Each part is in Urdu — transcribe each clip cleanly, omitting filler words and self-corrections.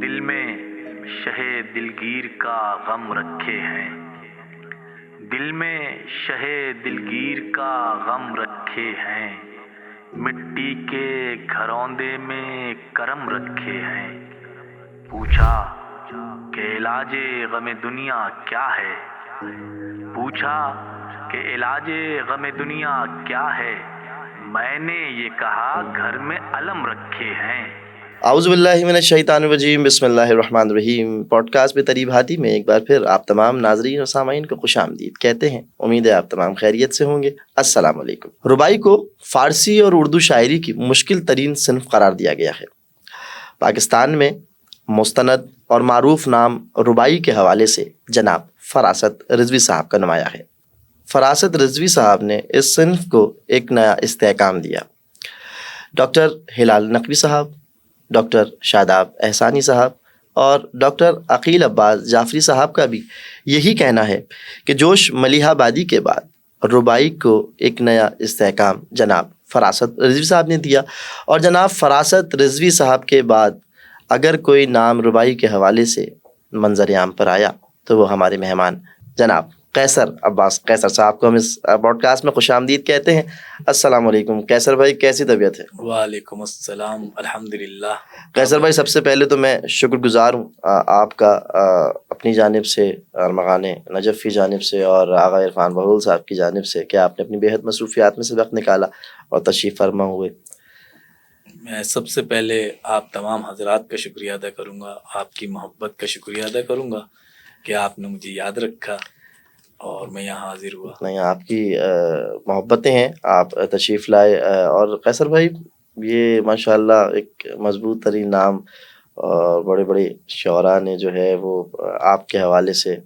دل میں شہ دلگیر کا غم رکھے ہیں، دل میں شہ دلگیر کا غم رکھے ہیں، مٹی کے گھروندے میں کرم رکھے ہیں۔ پوچھا کہ علاج غم دنیا کیا ہے، پوچھا کہ علاج غم دنیا کیا ہے، میں نے یہ کہا گھر میں علم رکھے ہیں۔ اعوذ باللہ من الشیطان الرجیم، بسم اللہ الرحمن الرحیم۔ پوڈ کاسٹ پہ طریب ہادی میں ایک بار پھر آپ تمام ناظرین اور سامعین کو خوش آمدید کہتے ہیں۔ امید ہے آپ تمام خیریت سے ہوں گے۔ السلام علیکم۔ ربائی کو فارسی اور اردو شاعری کی مشکل ترین صنف قرار دیا گیا ہے۔ پاکستان میں مستند اور معروف نام ربائی کے حوالے سے جناب فراست رضوی صاحب کا نمایاں ہے۔ فراست رضوی صاحب نے اس صنف کو ایک نیا استحکام دیا۔ ڈاکٹر ہلال نقوی صاحب، ڈاکٹر شاداب احسانی صاحب اور ڈاکٹر عقیل عباس جعفری صاحب کا بھی یہی کہنا ہے کہ جوش ملیحہ آبادی کے بعد ربائی کو ایک نیا استحکام جناب فراست رضوی صاحب نے دیا، اور جناب فراست رضوی صاحب کے بعد اگر کوئی نام ربائی کے حوالے سے منظر عام پر آیا تو وہ ہمارے مہمان جناب قیصر عباس قیصر صاحب کو ہم اس پوڈ کاسٹ میں خوش آمدید کہتے ہیں۔ السلام علیکم قیصر بھائی، کیسی طبیعت ہے؟ وعلیکم السلام، الحمدللہ۔ قیصر بھائی، سب سے پہلے تو میں شکر گزار ہوں آپ کا اپنی جانب سے، ارمغان نجف کی جانب سے اور آغا عرفان بہول صاحب کی جانب سے کہ آپ نے اپنی بے حد مصروفیات میں سے وقت نکالا اور تشریف فرما ہوئے۔ میں سب سے پہلے آپ تمام حضرات کا شکریہ ادا کروں گا، آپ کی محبت کا شکریہ ادا کروں گا کہ آپ نے مجھے یاد رکھا اور میں یہاں حاضر ہوا۔ نہیں، آپ کی محبتیں ہیں، آپ تشریف لائے۔ اور قیصر بھائی، یہ ماشاءاللہ ایک مضبوط ترین نام، اور بڑے بڑے شعراء نے جو ہے وہ آپ کے حوالے سے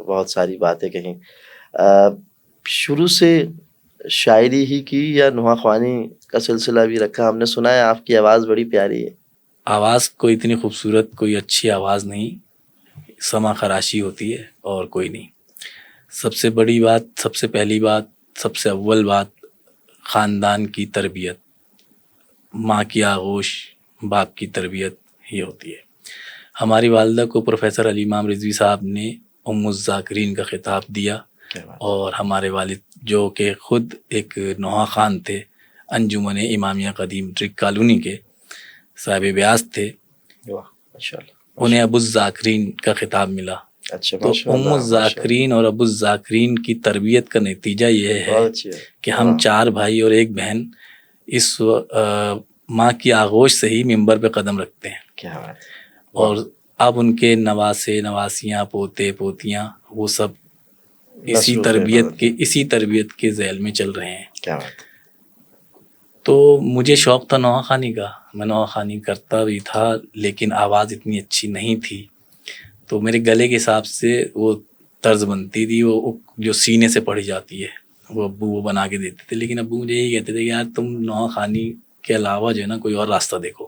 بہت ساری باتیں کہیں۔ شروع سے شاعری ہی کی یا نوحہ خوانی کا سلسلہ بھی رکھا؟ ہم نے سنا ہے آپ کی آواز بڑی پیاری ہے۔ آواز کوئی اتنی خوبصورت، کوئی اچھی آواز نہیں، سما خراشی ہوتی ہے اور کوئی نہیں۔ سب سے بڑی بات، سب سے پہلی بات، سب سے اول بات، خاندان کی تربیت، ماں کی آغوش، باپ کی تربیت ہی ہوتی ہے۔ ہماری والدہ کو پروفیسر علی امام رضوی صاحب نے ام الذاکرین کا خطاب دیا، اور ہمارے والد جو کہ خود ایک نوحہ خوان تھے، انجمن امامیہ قدیم ٹرک کالونی کے صاحب بیاس تھے، انہیں ابو الذاکرین کا خطاب ملا۔ تو ام الذاکرین اور ابو الذاکرین کی تربیت کا نتیجہ یہ ہے کہ ہم 4 بھائی اور 1 بہن اس ماں کی آغوش سے ہی منبر پہ قدم رکھتے ہیں، اور اب ان کے نواسے، نواسیاں، پوتے، پوتیاں، وہ سب اسی تربیت کے ذیل میں چل رہے ہیں۔ تو مجھے شوق تھا نوحہ خوانی کا، میں نوحہ خوانی کرتا بھی تھا، لیکن آواز اتنی اچھی نہیں تھی، تو میرے گلے کے حساب سے وہ طرز بنتی تھی، وہ جو سینے سے پڑھی جاتی ہے، وہ ابو وہ بنا کے دیتے تھے، لیکن ابو مجھے یہی کہتے تھے کہ یار تم نوحہ خوانی کے علاوہ جو ہے نا کوئی اور راستہ دیکھو۔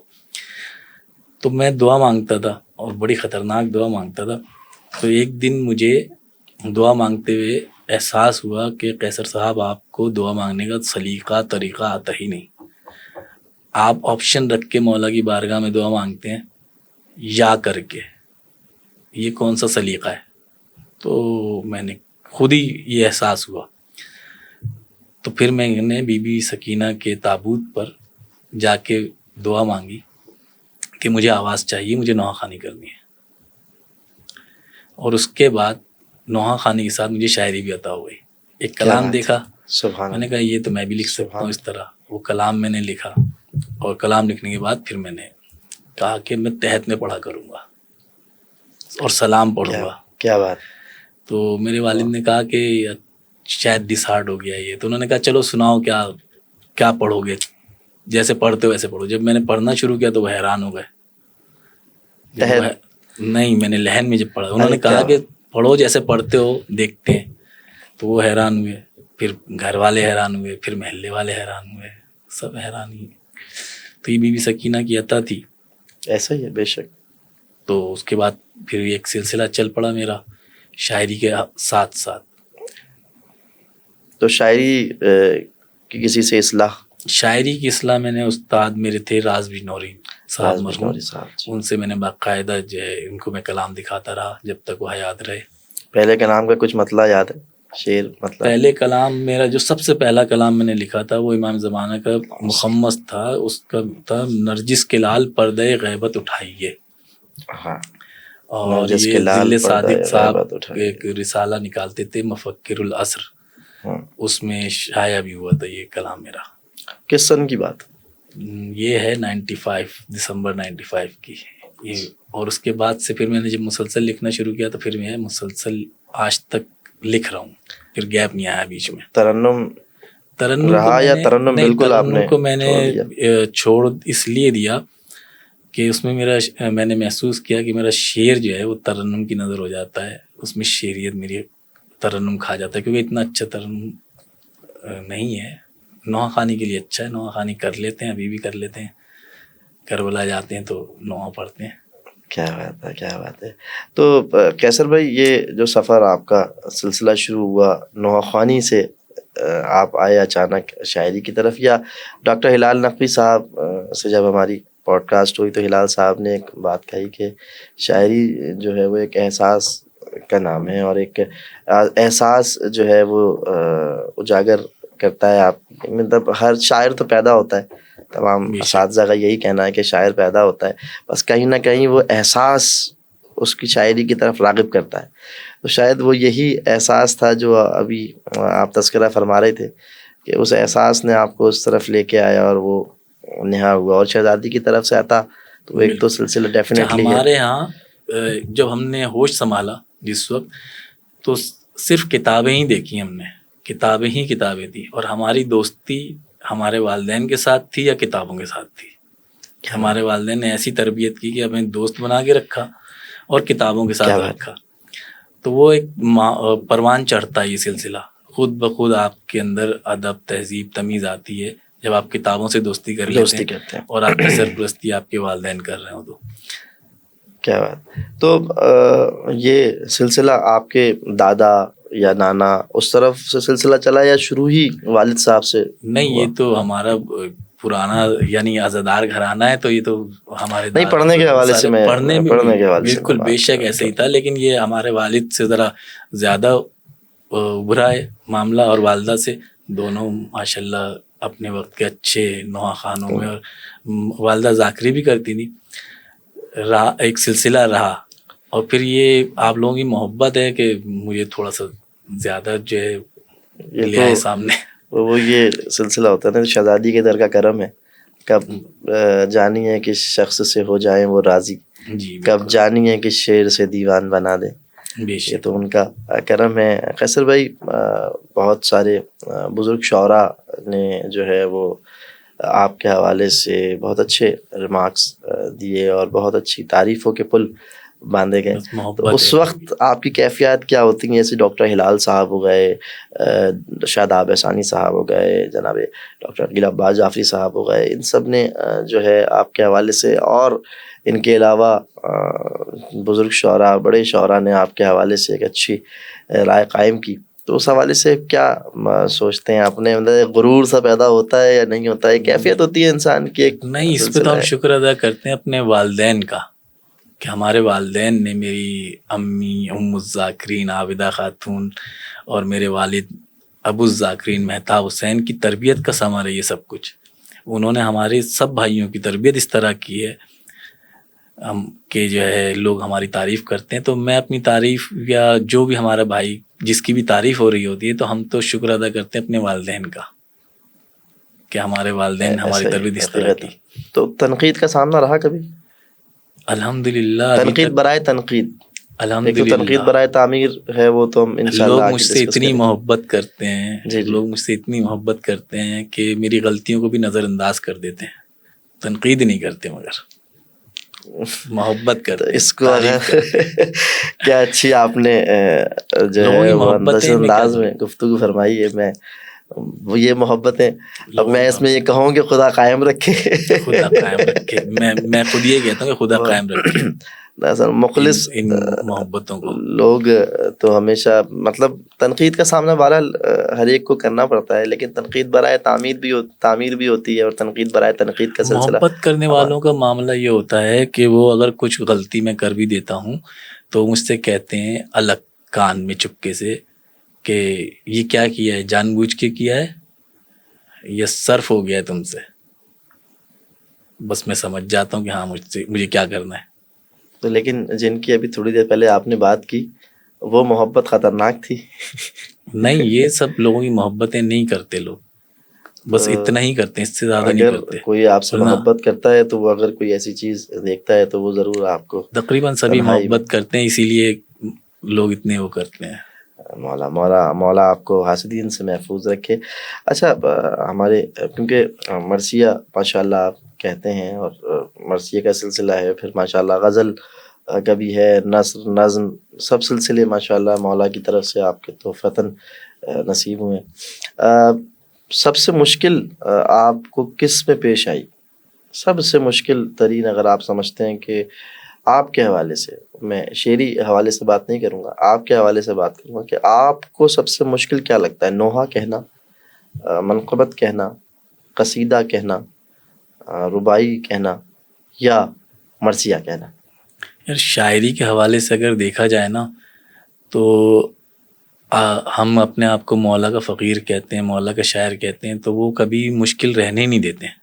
تو میں دعا مانگتا تھا، اور بڑی خطرناک دعا مانگتا تھا۔ تو ایک دن مجھے دعا مانگتے ہوئے احساس ہوا کہ قیصر صاحب، آپ کو دعا مانگنے کا سلیقہ طریقہ آتا ہی نہیں، آپ آپشن رکھ کے مولا کی بارگاہ میں دعا مانگتے ہیں یا کر کے، یہ کون سا سلیقہ ہے؟ تو میں نے خود ہی یہ احساس ہوا، تو پھر میں نے بی بی سکینہ کے تابوت پر جا کے دعا مانگی کہ مجھے آواز چاہیے، مجھے نوحہ خوانی کرنی ہے۔ اور اس کے بعد نوحہ خوانی کے ساتھ مجھے شاعری بھی عطا ہوئی۔ ایک کلام دیکھا، میں نے کہا یہ تو میں بھی لکھ سکتا ہوں اس طرح۔ وہ کلام میں نے لکھا، اور کلام لکھنے کے بعد پھر میں نے کہا کہ میں تحت میں پڑھا کروں گا اور سلام پڑھوں گا۔ کیا بات! تو میرے والد نے کہا کہ شاید ڈسہارڈ ہو گیا یہ، تو انہوں نے کہا چلو سناؤ، کیا پڑھو گے، جیسے پڑھتے ہو ویسے پڑھو۔ جب میں نے پڑھنا شروع کیا تو وہ حیران ہو گئے۔ نہیں، میں نے لہن میں جب پڑھا، انہوں نے کہا کہ پڑھو جیسے پڑھتے ہو، دیکھتے ہیں، تو وہ حیران ہوئے، پھر گھر والے حیران ہوئے، پھر محلے والے حیران ہوئے، سب حیران ہی۔ تو یہ بی بی سکینہ کی عطا تھی۔ ایسا ہی ہے، بے شک۔ تو اس کے بعد پھر ایک سلسلہ چل پڑا میرا شاعری کے ساتھ ساتھ۔ تو شاعری کی کسی سے اصلاح؟ شاعری کی اصلاح میں نے، استاد میرے تھے رازوی نورین، صاحب مرحوم، ان سے میں نے باقاعدہ جو ہے ان کو میں کلام دکھاتا رہا جب تک وہ حیات رہے. پہلے کلام کا کچھ مطلب یاد ہے؟ شعر مطلب پہلے کلام میرا جو سب سے پہلا کلام میں نے لکھا تھا وہ امام زمانہ کا مخمس تھا. اس کا تھا نرجس کے لال پردے غیبت اٹھائیے. ہاں. اور یہ ذل صادق صاحب ایک رسالہ نکالتے تھے مفکر العصر، اس میں شائع بھی ہوا تھا یہ کلام میرا. کس سن کی بات؟ یہ ہے 95 دسمبر 95 کی یہ. اور اس کے بعد سے پھر میں نے جب مسلسل لکھنا شروع کیا تو پھر میں مسلسل آج تک لکھ رہا ہوں، پھر گیپ نہیں آیا بیچ میں. ترنم رہا یا ترنم بالکل آپ نے کو میں نے چھوڑ اس لیے دیا کہ اس میں میں نے محسوس کیا کہ میرا شعر جو ہے وہ ترنم کی نظر ہو جاتا ہے، اس میں شعریت میری ترنم کھا جاتا ہے، کیونکہ اتنا اچھا ترنم نہیں ہے. نوحہ خوانی کے لیے اچھا ہے، نوحہ خوانی کر لیتے ہیں، ابھی بھی کر لیتے ہیں، کربلا جاتے ہیں تو نوحہ پڑھتے ہیں. کیا بات ہے، کیا بات ہے. تو قیصر بھائی یہ جو سفر آپ کا سلسلہ شروع ہوا نوحہ خوانی سے، آپ آئے اچانک شاعری کی طرف، یا ڈاکٹر ہلال نقوی صاحب سے جب ہماری پوڈ کاسٹ ہوئی تو ہلال صاحب نے ایک بات کہی کہ شاعری جو ہے وہ ایک احساس کا نام ہے، اور ایک احساس جو ہے وہ اجاگر کرتا ہے. آپ مطلب ہر شاعر تو پیدا ہوتا ہے، تمام اساتذہ کا یہی کہنا ہے کہ شاعر پیدا ہوتا ہے، بس کہیں نہ کہیں وہ احساس اس کی شاعری کی طرف راغب کرتا ہے. تو شاید وہ یہی احساس تھا جو ابھی آپ تذکرہ فرما رہے تھے کہ اس احساس نے آپ کو اس طرف لے کے آیا اور وہ نہا ہوا. اور شہزادی کی طرف سے آتا تو ایک تو سلسلہ ڈیفینیٹلی ہمارے ہاں جب ہم نے ہوش سنبھالا جس وقت، تو صرف کتابیں ہی دیکھی ہم نے، کتابیں ہی کتابیں تھی، اور ہماری دوستی ہمارے والدین کے ساتھ تھی یا کتابوں کے ساتھ تھی. ہمارے والدین نے ایسی تربیت کی کہ ہمیں دوست بنا کے رکھا اور کتابوں کے ساتھ رکھا. تو وہ ایک پروان چڑھتا ہے یہ سلسلہ، خود بخود آپ کے اندر ادب، تہذیب، تمیز آتی ہے جب آپ کتابوں سے دوستی کر لیتے ہیں اور آپ کی سرپرستی آپ کے والدین کر رہے ہوں. تو کیا بات. تو یہ سلسلہ آپ کے دادا یا نانا اس طرف سے سلسلہ چلا یا شروع ہی والد صاحب سے؟ نہیں، یہ تو ہمارا پرانا یعنی عزادار گھرانہ ہے، تو یہ تو ہمارے نہیں پڑھنے کے حوالے سے پڑھنے بالکل بے شک ایسے ہی تھا، لیکن یہ ہمارے والد سے ذرا زیادہ برا ہے معاملہ، اور والدہ سے دونوں ماشاءاللہ اپنے وقت کے اچھے نوحہ خوانوں میں، اور والدہ ذاکری بھی کرتی تھی. رہا ایک سلسلہ رہا، اور پھر یہ آپ لوگوں کی محبت ہے کہ مجھے تھوڑا سا زیادہ جو ہے لیا ہے سامنے. وہ یہ سلسلہ ہوتا ہے نا، شہزادی کے در کا کرم ہے، کب جانی ہے کہ شخص سے ہو جائیں وہ راضی، کب جانی ہے کہ شعر سے دیوان بنا دیں. یہ تو ان کا کرم ہے. قیصر بھائی بہت سارے بزرگ شعراء نے جو ہے وہ آپ کے حوالے سے بہت اچھے ریمارکس دیے اور بہت اچھی تعریفوں کے پل باندھے گئے. تو اس وقت آپ کی کیفیات کیا ہوتی ہیں؟ جیسے ڈاکٹر ہلال صاحب ہو گئے، شاداب احسانی صاحب ہو گئے، جناب ڈاکٹر عقیل عباس جعفری صاحب ہو گئے، ان سب نے جو ہے آپ کے حوالے سے، اور ان کے علاوہ بزرگ شعراء، بڑے شعراء نے آپ کے حوالے سے ایک اچھی رائے قائم کی. تو اس حوالے سے کیا سوچتے ہیں آپ نے؟ مطلب غرور سا پیدا ہوتا ہے یا نہیں ہوتا ہے؟ کیفیت ہوتی ہے انسان کی ایک؟ نہیں، اس پہ تو ہم شکر ادا کرتے ہیں اپنے والدین کا کہ ہمارے والدین نے، میری امی ام الذاکرین عابدہ خاتون اور میرے والد ابو الذاکرین مہتاب حسین کی تربیت کا ثمر ہے یہ سب کچھ. انہوں نے ہمارے سب بھائیوں کی تربیت اس طرح کی ہے کہ جو ہے لوگ ہماری تعریف کرتے ہیں. تو میں اپنی تعریف یا جو بھی ہمارا بھائی جس کی بھی تعریف ہو رہی ہوتی ہے تو ہم تو شکر ادا کرتے ہیں اپنے والدین کا کہ ہمارے والدین ہماری تربیت اس طرح کی. تو تنقید کا سامنا رہا کبھی؟ الحمدللہ. تنقید برائے تنقید، الحمدللہ تنقید برائے تعمیر ہے، وہ تو ہم انشاءاللہ لوگ مجھ سے اتنی محبت کرتے ہیں، لوگ مجھ سے اتنی محبت کرتے ہیں کہ میری غلطیوں کو بھی نظر انداز کر دیتے ہیں. تنقید نہیں کرتے مگر محبت کرتے. اس کو کیا اچھی آپ نے جو ہے وہ انداز میں گفتگو فرمائی ہے. میں یہ محبتیں، اب میں اس میں یہ کہوں کہ خدا قائم رکھے، خدا قائم رکھے. میں خود یہ کہتا ہوں کہ خدا قائم رکھے. اصل مخلص ان محبتوں کو. لوگ تو ہمیشہ مطلب تنقید کا سامنا بہرحال ہر ایک کو کرنا پڑتا ہے، لیکن تنقید برائے تعمیر بھی ہوتی ہے، اور تنقید برائے تنقید کا سلسلہ. محبت کرنے والوں کا معاملہ یہ ہوتا ہے کہ وہ اگر کچھ غلطی میں کر بھی دیتا ہوں تو مجھ سے کہتے ہیں الگ کان میں چپکے سے کہ یہ کیا کیا ہے، جان بوجھ کے کیا ہے یا صرف ہو گیا ہے تم سے. بس میں سمجھ جاتا ہوں کہ ہاں مجھے کیا کرنا ہے. تو لیکن جن کی ابھی تھوڑی دیر پہلے آپ نے بات کی، وہ محبت خطرناک تھی. نہیں، یہ سب لوگوں کی محبتیں نہیں کرتے لوگ، بس اتنا ہی کرتے ہیں، اس سے زیادہ نہیں کرتے. اگر کوئی آپ سے محبت کرتا ہے تو وہ اگر کوئی ایسی چیز دیکھتا ہے تو وہ ضرور آپ کو، تقریباً سبھی محبت کرتے ہیں، اسی لیے لوگ اتنے وہ کرتے ہیں. مولا آپ کو حاسدین سے محفوظ رکھے. اچھا، ہمارے کیونکہ مرثیہ ماشاء اللہ آپ کہتے ہیں، اور مرثیہ کا سلسلہ ہے، پھر ماشاء اللہ غزل کا بھی ہے، نثر، نظم، سب سلسلے ماشاء اللہ مولا کی طرف سے آپ کے تحفتاً نصیب ہوئے. سب سے مشکل آپ کو کس میں پیش آئی؟ سب سے مشکل ترین اگر آپ سمجھتے ہیں کہ آپ کے حوالے سے، میں شعری حوالے سے بات نہیں کروں گا، آپ کے حوالے سے بات کروں گا کہ آپ کو سب سے مشکل کیا لگتا ہے؟ نوحہ کہنا، منقبت کہنا، قصیدہ کہنا، رباعی کہنا، یا مرثیہ کہنا؟ یار شاعری کے حوالے سے اگر دیکھا جائے نا تو ہم اپنے آپ کو مولا کا فقیر کہتے ہیں، مولا کا شاعر کہتے ہیں، تو وہ کبھی مشکل رہنے نہیں دیتے ہیں.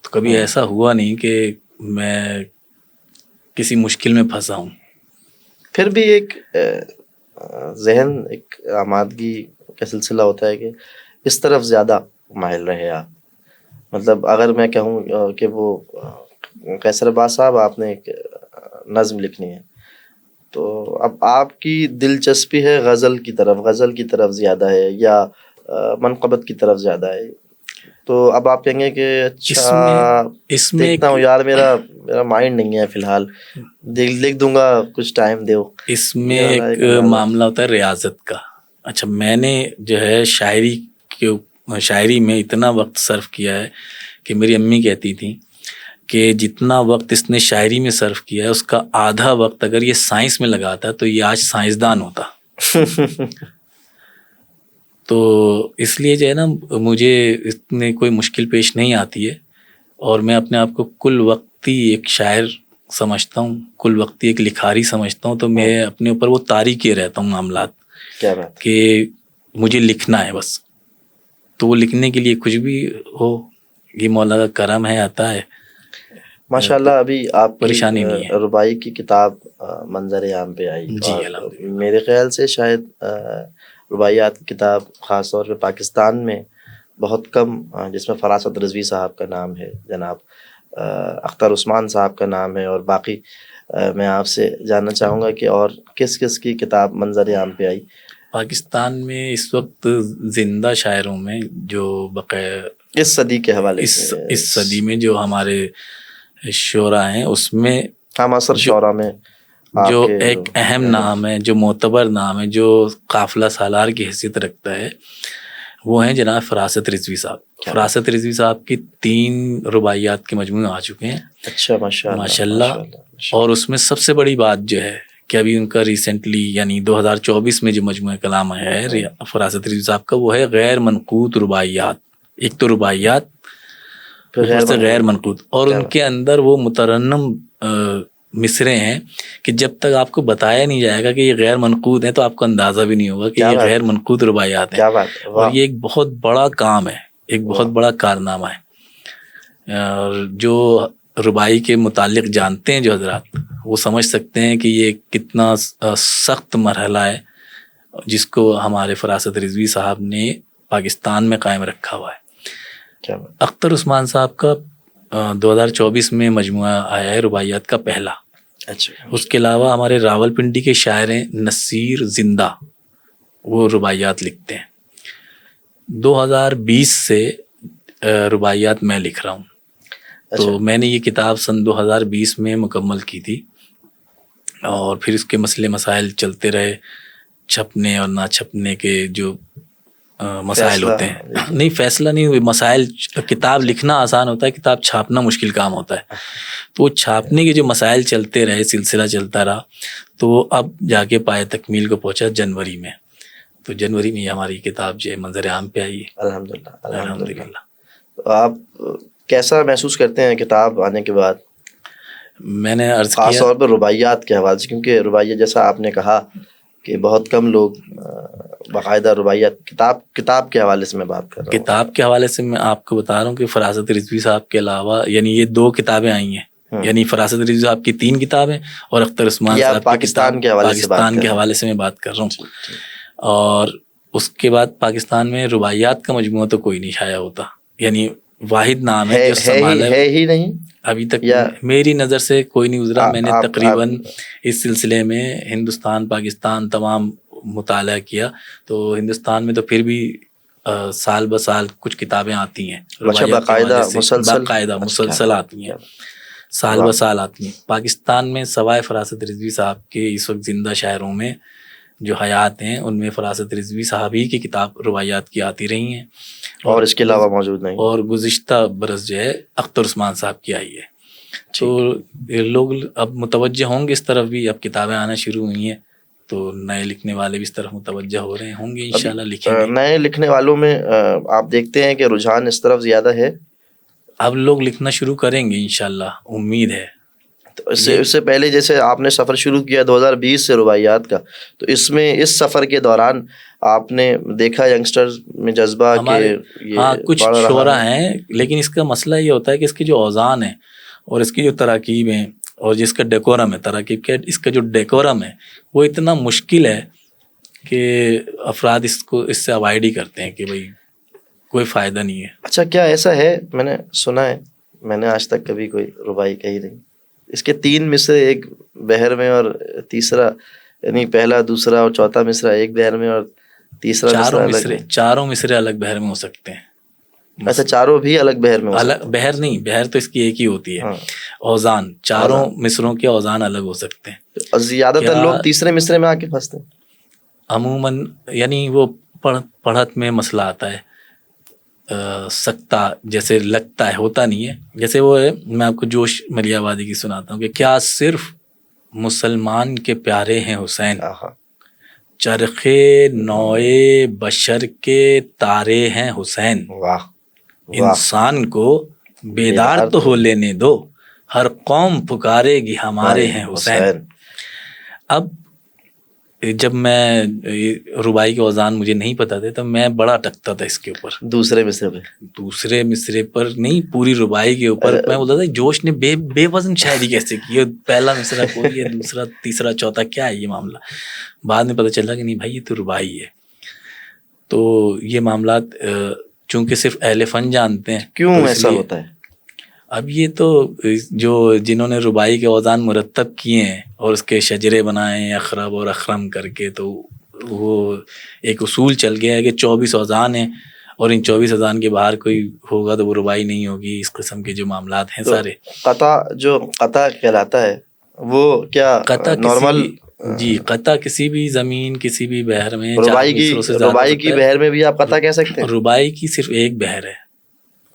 تو کبھی ایسا ہوا نہیں کہ میں کسی مشکل میں پھنسا ہوں. پھر بھی ایک ذہن، ایک آمادگی کا سلسلہ ہوتا ہے کہ اس طرف زیادہ مائل رہے آپ. مطلب اگر میں کہوں کہ وہ قیصر عباس صاحب آپ نے ایک نظم لکھنی ہے، تو اب آپ کی دلچسپی ہے غزل کی طرف زیادہ ہے یا منقبت کی طرف زیادہ ہے، تو اب آپ کہیں گے کہ اچھا اس میں دیکھتا ہوں یار، میرا مائنڈ نہیں ہے فی الحال، لکھ دوں گا، کچھ ٹائم دو. اس میں ایک معاملہ ہوتا ہے ریاضت کا. اچھا، میں نے جو ہے شاعری میں اتنا وقت صرف کیا ہے کہ میری امی کہتی تھیں کہ جتنا وقت اس نے شاعری میں صرف کیا ہے اس کا آدھا وقت اگر یہ سائنس میں لگاتا تو یہ آج سائنسدان ہوتا. تو اس لیے جو ہے نا مجھے اتنے کوئی مشکل پیش نہیں آتی ہے، اور میں اپنے آپ کو کل وقتی ایک شاعر سمجھتا ہوں، کل وقتی ایک لکھاری سمجھتا ہوں. تو میں اپنے اوپر وہ طاری کیے رہتا ہوں معاملات، کیا بات کہ مجھے لکھنا ہے بس. تو وہ لکھنے کے لیے کچھ بھی ہو، یہ مولا کا کرم ہے، عطا ہے. ماشاء اللہ. ابھی آپ پریشانی نہیں ہے. رباعی کی کتاب منظر عام پہ آئی، جی اور میرے خیال سے شاید رباعیات کی کتاب خاص طور پہ پاکستان میں بہت کم، جس میں فراست رضوی صاحب کا نام ہے، جناب اختر عثمان صاحب کا نام ہے، اور باقی میں آپ سے جاننا چاہوں گا کہ اور کس کس کی کتاب منظر عام پہ آئی پاکستان میں اس وقت زندہ شاعروں میں، جو اس صدی کے حوالے سے، اس صدی میں جو ہمارے شعراء ہیں، اس میں معاصر شعراء میں جو ایک اہم نام ہے، جو معتبر نام ہے، جو قافلہ سالار کی حیثیت رکھتا ہے، وہ ہیں جناب فراست رضوی صاحب. فراست رضوی صاحب کی 3 رباعیات کے مجموعے آ چکے ہیں. اچھا، ماشاء اللہ. اور اس میں سب سے بڑی بات جو ہے کہ ابھی ان کا ریسنٹلی یعنی 2024 میں جو مجموعہ کلام آیا ہے فراست رضوی صاحب کا، وہ ہے غیر منقوط رباعیات. ایک تو رباعیات، غیر منقوط، اور ان کے اندر وہ مترنم مصرے ہیں کہ جب تک آپ کو بتایا نہیں جائے گا کہ یہ غیر منقوط ہیں تو آپ کو اندازہ بھی نہیں ہوگا کہ یہ غیر منقوط رباعیات ہیں. اور یہ ایک بہت بڑا کام ہے، ایک بہت بڑا کارنامہ ہے. اور جو رباعی کے متعلق جانتے ہیں جو حضرات، وہ سمجھ سکتے ہیں کہ یہ کتنا سخت مرحلہ ہے جس کو ہمارے فراست رضوی صاحب نے پاکستان میں قائم رکھا ہوا ہے. اختر عثمان صاحب کا 2024 میں مجموعہ آیا ہے رباعیات کا پہلا. اچھا. اس کے علاوہ ہمارے راول پنڈی کے شاعر ہیں نصیر زندہ، وہ رباعیات لکھتے ہیں. 2020 سے رباعیات میں لکھ رہا ہوں. تو میں نے یہ کتاب سن 2020 میں مکمل کی تھی، اور پھر اس کے مسئلے مسائل چلتے رہے، چھپنے اور نہ چھپنے کے جو مسائل ہوتے ہیں. نہیں فیصلہ نہیں, مسائل. کتاب لکھنا آسان ہوتا ہے, کتاب چھاپنا مشکل کام ہوتا ہے. تو چھاپنے کے جو مسائل چلتے رہے, سلسلہ چلتا رہا, تو اب جا کے پائے تکمیل کو پہنچا جنوری میں. تو جنوری میں ہماری کتاب جو ہے منظر عام پہ آئی ہے. الحمدللہ. تو آپ کیسا محسوس کرتے ہیں کتاب آنے کے بعد؟ میں نے عرض خاص کیا طور پر رباعیات کے حوالے سے, کیونکہ رباعیات جیسا آپ نے کہا کہ بہت کم لوگ باقاعدہ رباعیات کتاب کے حوالے سے میں بات کر رہا ہوں. کتاب کے حوالے سے میں آپ کو بتا رہا ہوں کہ فراست رضوی صاحب کے علاوہ یعنی یہ 2 کتابیں آئی ہیں, یعنی فراست رضوی صاحب کی 3 کتابیں اور اختر عثمان صاحب پاکستان کے حوالے سے میں بات کر رہا ہوں. اور اس کے بعد پاکستان میں رباعیات کا مجموعہ تو کوئی نہیں شائع ہوتا, یعنی واحد نام ہے جو سنبھالا ہے ہی نہیں ابھی تک. میری نظر سے کوئی نہیں گزرا. میں نے تقریباً اس سلسلے میں ہندوستان پاکستان تمام مطالعہ کیا, تو ہندوستان میں تو پھر بھی سال بسال کچھ کتابیں آتی ہیں, باقاعدہ مسلسل آتی ہیں, سال بسال آتی ہیں. پاکستان میں سوائے فراست رضوی صاحب کے اس وقت زندہ شاعروں میں جو حیات ہیں, ان میں فراست رضوی صاحب ہی کی کتاب رباعیات کی آتی رہی ہیں, اور اس کے علاوہ موجود نہیں. اور گزشتہ برس جو ہے اختر عثمان صاحب کی آئی ہے. تو لوگ اب متوجہ ہوں گے اس طرف بھی, اب کتابیں آنا شروع ہوئی ہیں, تو نئے لکھنے والے بھی اس طرف متوجہ ہو رہے ہوں گے, انشاءاللہ لکھیں گے. نئے لکھنے والوں میں آپ دیکھتے ہیں کہ رجحان اس طرف زیادہ ہے, اب لوگ لکھنا شروع کریں گے انشاءاللہ, امید ہے. اس سے پہلے جیسے آپ نے سفر شروع کیا 2020 سے رباعیات کا, تو اس میں اس سفر کے دوران آپ نے دیکھا ینگسٹرز میں جذبہ کہ ہاں کچھ شعراء ہیں, لیکن اس کا مسئلہ یہ ہوتا ہے کہ اس کی جو اوزان ہے اور اس کی جو تراکیب ہیں اور جس کا ڈیکورم ہے, تراکیب کے اس کا جو ڈیکورم ہے وہ اتنا مشکل ہے کہ افراد اس سے اوائڈ ہی کرتے ہیں کہ بھائی کوئی فائدہ نہیں ہے. اچھا کیا ایسا ہے, میں نے سنا ہے, میں نے آج تک کبھی کوئی رباعی کہی نہیں, اس کے 3 مصرے ایک بحر میں اور تیسرا یعنی پہلا دوسرا اور چوتھا مصرا ایک بحر میں اور تیسرا چاروں مصرے الگ بحر میں ہو سکتے ہیں. اچھا چاروں بھی الگ بحر میں الگ بحر نہیں, بحر تو اس کی ایک ہی ہوتی ہے. اوزان چاروں مصروں کے اوزان الگ ہو سکتے ہیں. اور زیادہ تر لوگ تیسرے مصرے میں آ کے پھنستے ہیں عموماً, یعنی وہ پڑھت میں مسئلہ آتا ہے, سکتا جیسے لگتا ہے, ہوتا نہیں ہے. جیسے وہ ہے, میں آپ کو جوش ملیح آبادی کی سناتا ہوں کہ کیا صرف مسلمان کے پیارے ہیں حسین, چرخے نوئے بشر کے تارے ہیں حسین. انسان کو بیدار تو ہو لینے دو, ہر قوم پکارے گی ہمارے ہیں حسین. اب جب میں رباعی کے اوزان مجھے نہیں پتا تھے تو میں بڑا اٹکتا تھا اس کے اوپر. دوسرے مصرے پر نہیں, پوری رباعی کے اوپر میں بولتا تھا جوش نے بے وزن شاعری کیسے کی, پہلا مصرع کوئی ہے, دوسرا تیسرا چوتھا کیا ہے یہ معاملہ. بعد میں پتہ چلا کہ نہیں بھائی یہ تو رباعی ہے. تو یہ معاملات چونکہ صرف اہل فن جانتے ہیں. کیوں ایسا ہوتا ہے؟ اب یہ تو جو جنہوں نے رباعی کے اوزان مرتب کیے ہیں اور اس کے شجرے بنائے ہیں اخرب اور اخرم کر کے, تو وہ ایک اصول چل گیا ہے کہ 24 اوزان ہیں اور ان 24 اوزان کے باہر کوئی ہوگا تو وہ رباعی نہیں ہوگی. اس قسم کے جو معاملات ہیں سارے. قطع کہلاتا ہے وہ کیا نارمل؟ جی قطع کسی بھی زمین کسی بھی بحر میں. رباعی کی بحر میں بھی آپ قطع کہہ سکتے ہیں. رباعی کی صرف ایک بحر ہے,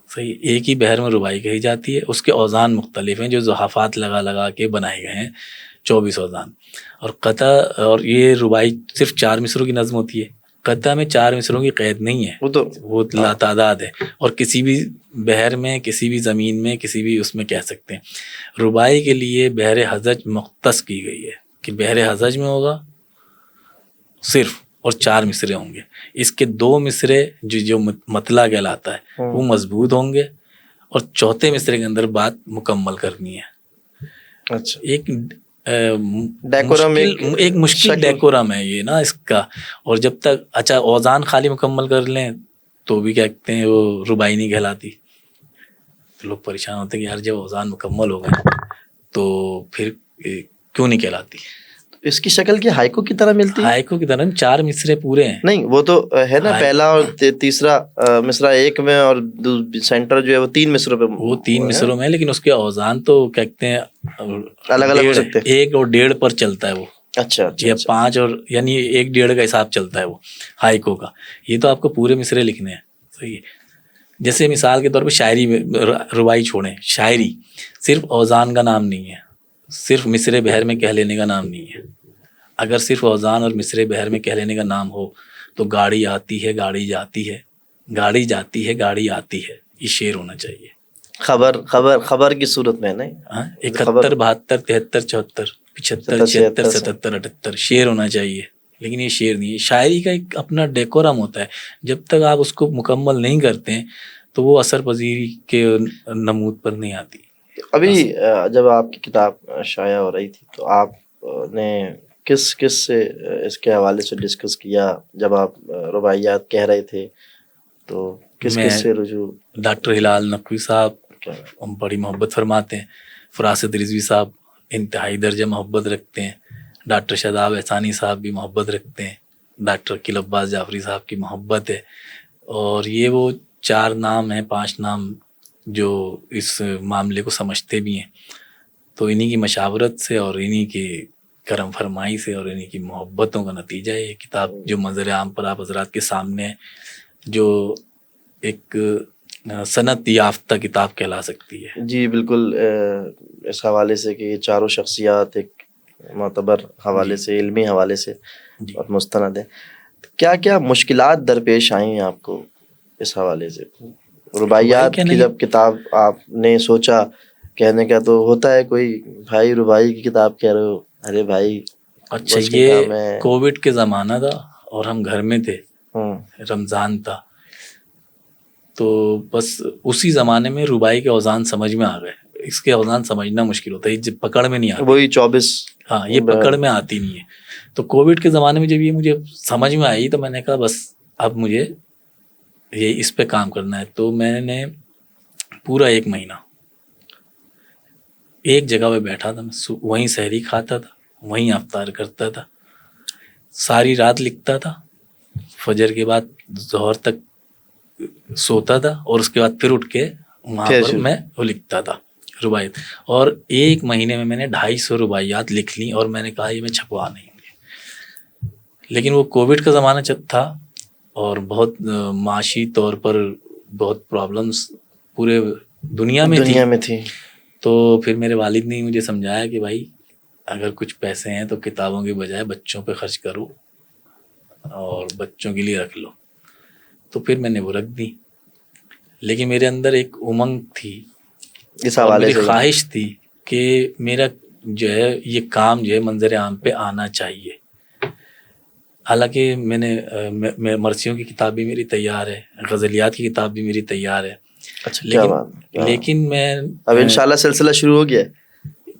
صحیح, ایک ہی بحر میں رباعی کہی جاتی ہے. اس کے اوزان مختلف ہیں جو زحافات لگا کے بنائے گئے ہیں, 24 اوزان. اور قطع, اور یہ رباعی صرف 4 مصروں کی نظم ہوتی ہے. قطع میں 4 مصروں کی قید نہیں ہے, وہ لاتعداد ہے, اور کسی بھی بحر میں کسی بھی زمین میں کسی بھی اس میں کہہ سکتے ہیں. رباعی کے لیے بحر حزج مختص کی گئی ہے کہ بحر حزج میں ہوگا صرف, اور 4 مصرے ہوں گے. اس کے 2 مصرے جو مطلع کہلاتا ہے وہ مضبوط ہوں گے, اور چوتھے مصرے کے اندر بات مکمل کرنی ہے. اچھا, ایک مشکل ڈیکورم ہے یہ نا اس کا. اور جب تک اچھا اوزان خالی مکمل کر لیں تو بھی کیا کہتے ہیں وہ رباعی نہیں کہلاتی. تو لوگ پریشان ہوتے ہیں کہ یار جب اوزان مکمل ہو گئے تو پھر کیوں نہیں کہلاتی. اس کی شکل کی ہائیکو کی طرح ملتی ہے. ہائیکو کی طرح 4 مصرے پورے ہیں. نہیں وہ تو ہے نا, پہلا اور تیسرا مصرع ایک میں اور سینٹر جو ہے وہ 3 مصروں پہ, وہ 3 مصروں میں, لیکن اس کے اوزان تو کہتے ہیں الگ الگ ہو سکتے ہیں. 1 اور 1.5 پر چلتا ہے وہ. اچھا یا 5 اور یعنی 1-1.5 کا حساب چلتا ہے وہ ہائیکو کا. یہ تو آپ کو پورے مصرے لکھنے ہیں. صحیح ہے. جیسے مثال کے طور پہ شاعری میں ربائی چھوڑیں, شاعری صرف اوزان کا نام نہیں ہے, صرف مصرے بحر میں کہہ لینے کا نام نہیں ہے. اگر صرف اوزان اور مصرے بحر میں کہہ لینے کا نام ہو تو گاڑی آتی ہے گاڑی جاتی ہے, گاڑی جاتی ہے گاڑی آتی ہے, یہ شعر ہونا چاہیے. خبر کی صورت میں نہیں. 71 72 73 74 75 76 77 78 شعر ہونا چاہیے. لیکن یہ شعر نہیں ہے. شاعری کا ایک اپنا ڈیکورم ہوتا ہے, جب تک آپ اس کو مکمل نہیں کرتے ہیں تو وہ اثر پذیری کے نمود پر نہیں آتی. ابھی جب آپ کی کتاب شائع ہو رہی تھی تو آپ نے کس سے اس کے حوالے سے ڈسکس کیا؟ جب آپ رباعیات کہہ رہے تھے تو کس سے رجوع؟ ڈاکٹر ہلال نقوی صاحب بڑی محبت فرماتے ہیں, فراست رضوی صاحب انتہائی درجہ محبت رکھتے ہیں, ڈاکٹر شاداب احسانی صاحب بھی محبت رکھتے ہیں, ڈاکٹر عقیل عباس جعفری صاحب کی محبت ہے. اور یہ وہ 4 نام ہیں 5 نام جو اس معاملے کو سمجھتے بھی ہیں. تو انہی کی مشاورت سے اور انہی کی کرم فرمائی سے اور انہی کی محبتوں کا نتیجہ ہے یہ کتاب جو منظر عام پر آپ حضرات کے سامنے ہے, جو ایک صنعت یافتہ کتاب کہلا سکتی ہے. جی بالکل. اس حوالے سے کہ یہ 4 شخصیات ایک معتبر حوالے سے, علمی حوالے سے اور مستند ہیں. کیا کیا مشکلات درپیش آئیں ہیں آپ کو اس حوالے سے؟ رباعیات کی جب کتاب آپ نے سوچا کہنے کا تو ہوتا ہے کوئی بھائی رباعی کی کتاب کہہ رہے ہو, ارے بھائی اچھا یہ کووڈ کے زمانہ تھا اور ہم گھر میں تھے, رمضان تھا, تو بس اسی زمانے میں رباعی کے اوزان سمجھ میں آ گئے. اس کے اوزان سمجھنا مشکل ہوتا ہے, یہ پکڑ میں نہیں آتی. وہی 24. ہاں یہ پکڑ میں آتی نہیں ہے. تو کووڈ کے زمانے میں جب یہ مجھے سمجھ میں آئی تو میں نے کہا بس اب مجھے یہ اس پہ کام کرنا ہے. تو میں نے پورا 1 مہینہ ایک جگہ پہ بیٹھا تھا, میں وہیں سحری کھاتا تھا, وہیں افطار کرتا تھا, ساری رات لکھتا تھا, فجر کے بعد ظہر تک سوتا تھا اور اس کے بعد پھر اٹھ کے وہاں پر میں وہ لکھتا تھا رباعیات. اور 1 مہینے میں نے 250 رباعیات لکھ لی اور میں نے کہا یہ میں چھپوا نہیں گے. لیکن وہ کووڈ کا زمانہ تھا اور بہت معاشی طور پر بہت پرابلمس پورے دنیا میں تھی. تو پھر میرے والد نے مجھے سمجھایا کہ بھائی اگر کچھ پیسے ہیں تو کتابوں کے بجائے بچوں پہ خرچ کرو اور بچوں کے لیے رکھ لو. تو پھر میں نے وہ رکھ دی. لیکن میرے اندر ایک امنگ تھی, میری خواہش تھی کہ میرا جو ہے یہ کام جو ہے منظر عام پہ آنا چاہیے. حالانکہ میں نے مرثیوں کی کتاب بھی میری تیار ہے, غزلیات کی کتاب بھی میری تیار ہے. لیکن میں اب انشاءاللہ سلسلہ شروع ہو گیا ہے.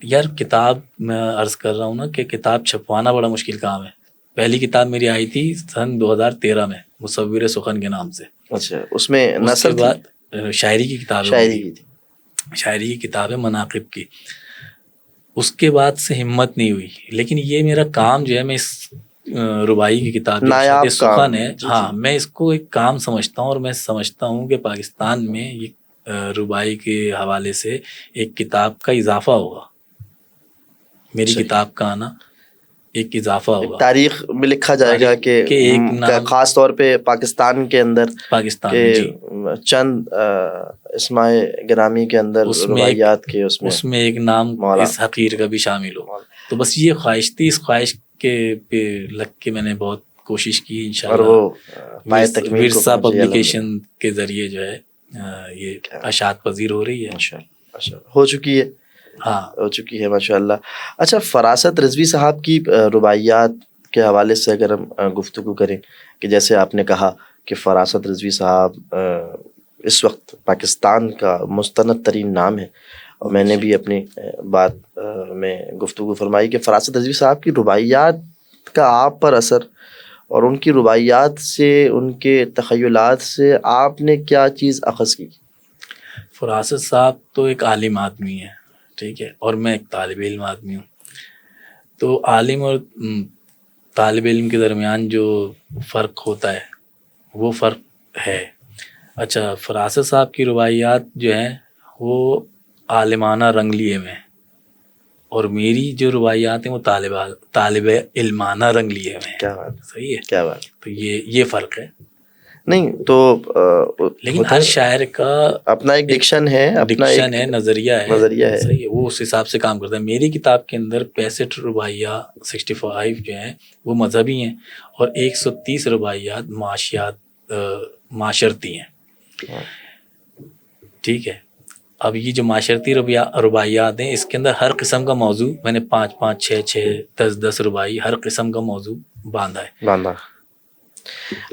یار کتاب میں عرض کر رہا ہوں نا کہ کتاب چھپوانا بڑا مشکل کام ہے. پہلی کتاب میری آئی تھی سن 2013 میں مصور سخن کے نام سے. اچھا اس میں نثر کے بعد شاعری کی کتاب ہے, شاعری کی کتاب ہے مناقب کی. اس کے بعد سے ہمت نہیں ہوئی. لیکن یہ میرا کام جو ہے میں اس رباعی کی کتاب سخن ہے, ہاں میں اس کو ایک کام سمجھتا ہوں اور میں سمجھتا ہوں کہ پاکستان میں یہ رباعی کے حوالے سے ایک کتاب کا اضافہ ہوگا. میری کتاب کا آنا ایک اضافہ ہوگا, تاریخ میں لکھا جائے گا کہ ایک خاص طور پہ پاکستان کے اندر چند اسماء گرامی کے اندر رباعیات کے اس میں ایک نام اس حقیر کا بھی شامل ہو. تو بس یہ خواہش تھی, اس خواہش کے پہ لگ کے میں نے بہت کوشش کی. انشاءاللہ ورثہ پبلیکیشن کے ذریعے جو ہے یہ اشاعت پذیر ہو رہی ہے, ہو چکی ہے. ہاں ہو چکی ہے ماشاءاللہ. اچھا فراست رضوی صاحب کی رباعیات کے حوالے سے اگر ہم گفتگو کریں کہ جیسے آپ نے کہا کہ فراست رضوی صاحب اس وقت پاکستان کا مستند ترین نام ہے, اور میں نے بھی اپنی بات میں گفتگو فرمائی کہ فراست رضوی صاحب کی رباعیات کا آپ پر اثر اور ان کی رباعیات سے, ان کے تخیلات سے آپ نے کیا چیز اخذ کی؟ فراست صاحب تو ایک عالم آدمی ہے, ٹھیک ہے, اور میں ایک طالب علم آدمی ہوں. تو عالم اور طالب علم کے درمیان جو فرق ہوتا ہے وہ فرق ہے. اچھا فراست صاحب کی رباعیات جو ہیں وہ عالمانہ رنگ لیے میں, اور میری جو روایات ہیں وہ طالب علمانہ رنگ لیے ہوئے ہیں. کیا بات، صحیح ہے. کیا بات. تو یہ فرق ہے. نہیں تو لیکن ہر شاعر کا اپنا ایک ڈکشن ہے، اپنا ڈکشن ہے، نظریہ ہے. صحیح ہے، وہ اس حساب سے کام کرتا ہے. میری کتاب کے اندر 65 رباعیہ 65 جو ہیں وہ مذہبی ہیں اور 130 رباعیات معاشرتی ہیں. ٹھیک ہے. اب یہ جو معاشرتی رباعیات ہیں اس کے اندر ہر قسم کا موضوع میں نے 5 6 10 رباعی ہر قسم کا موضوع باندھا.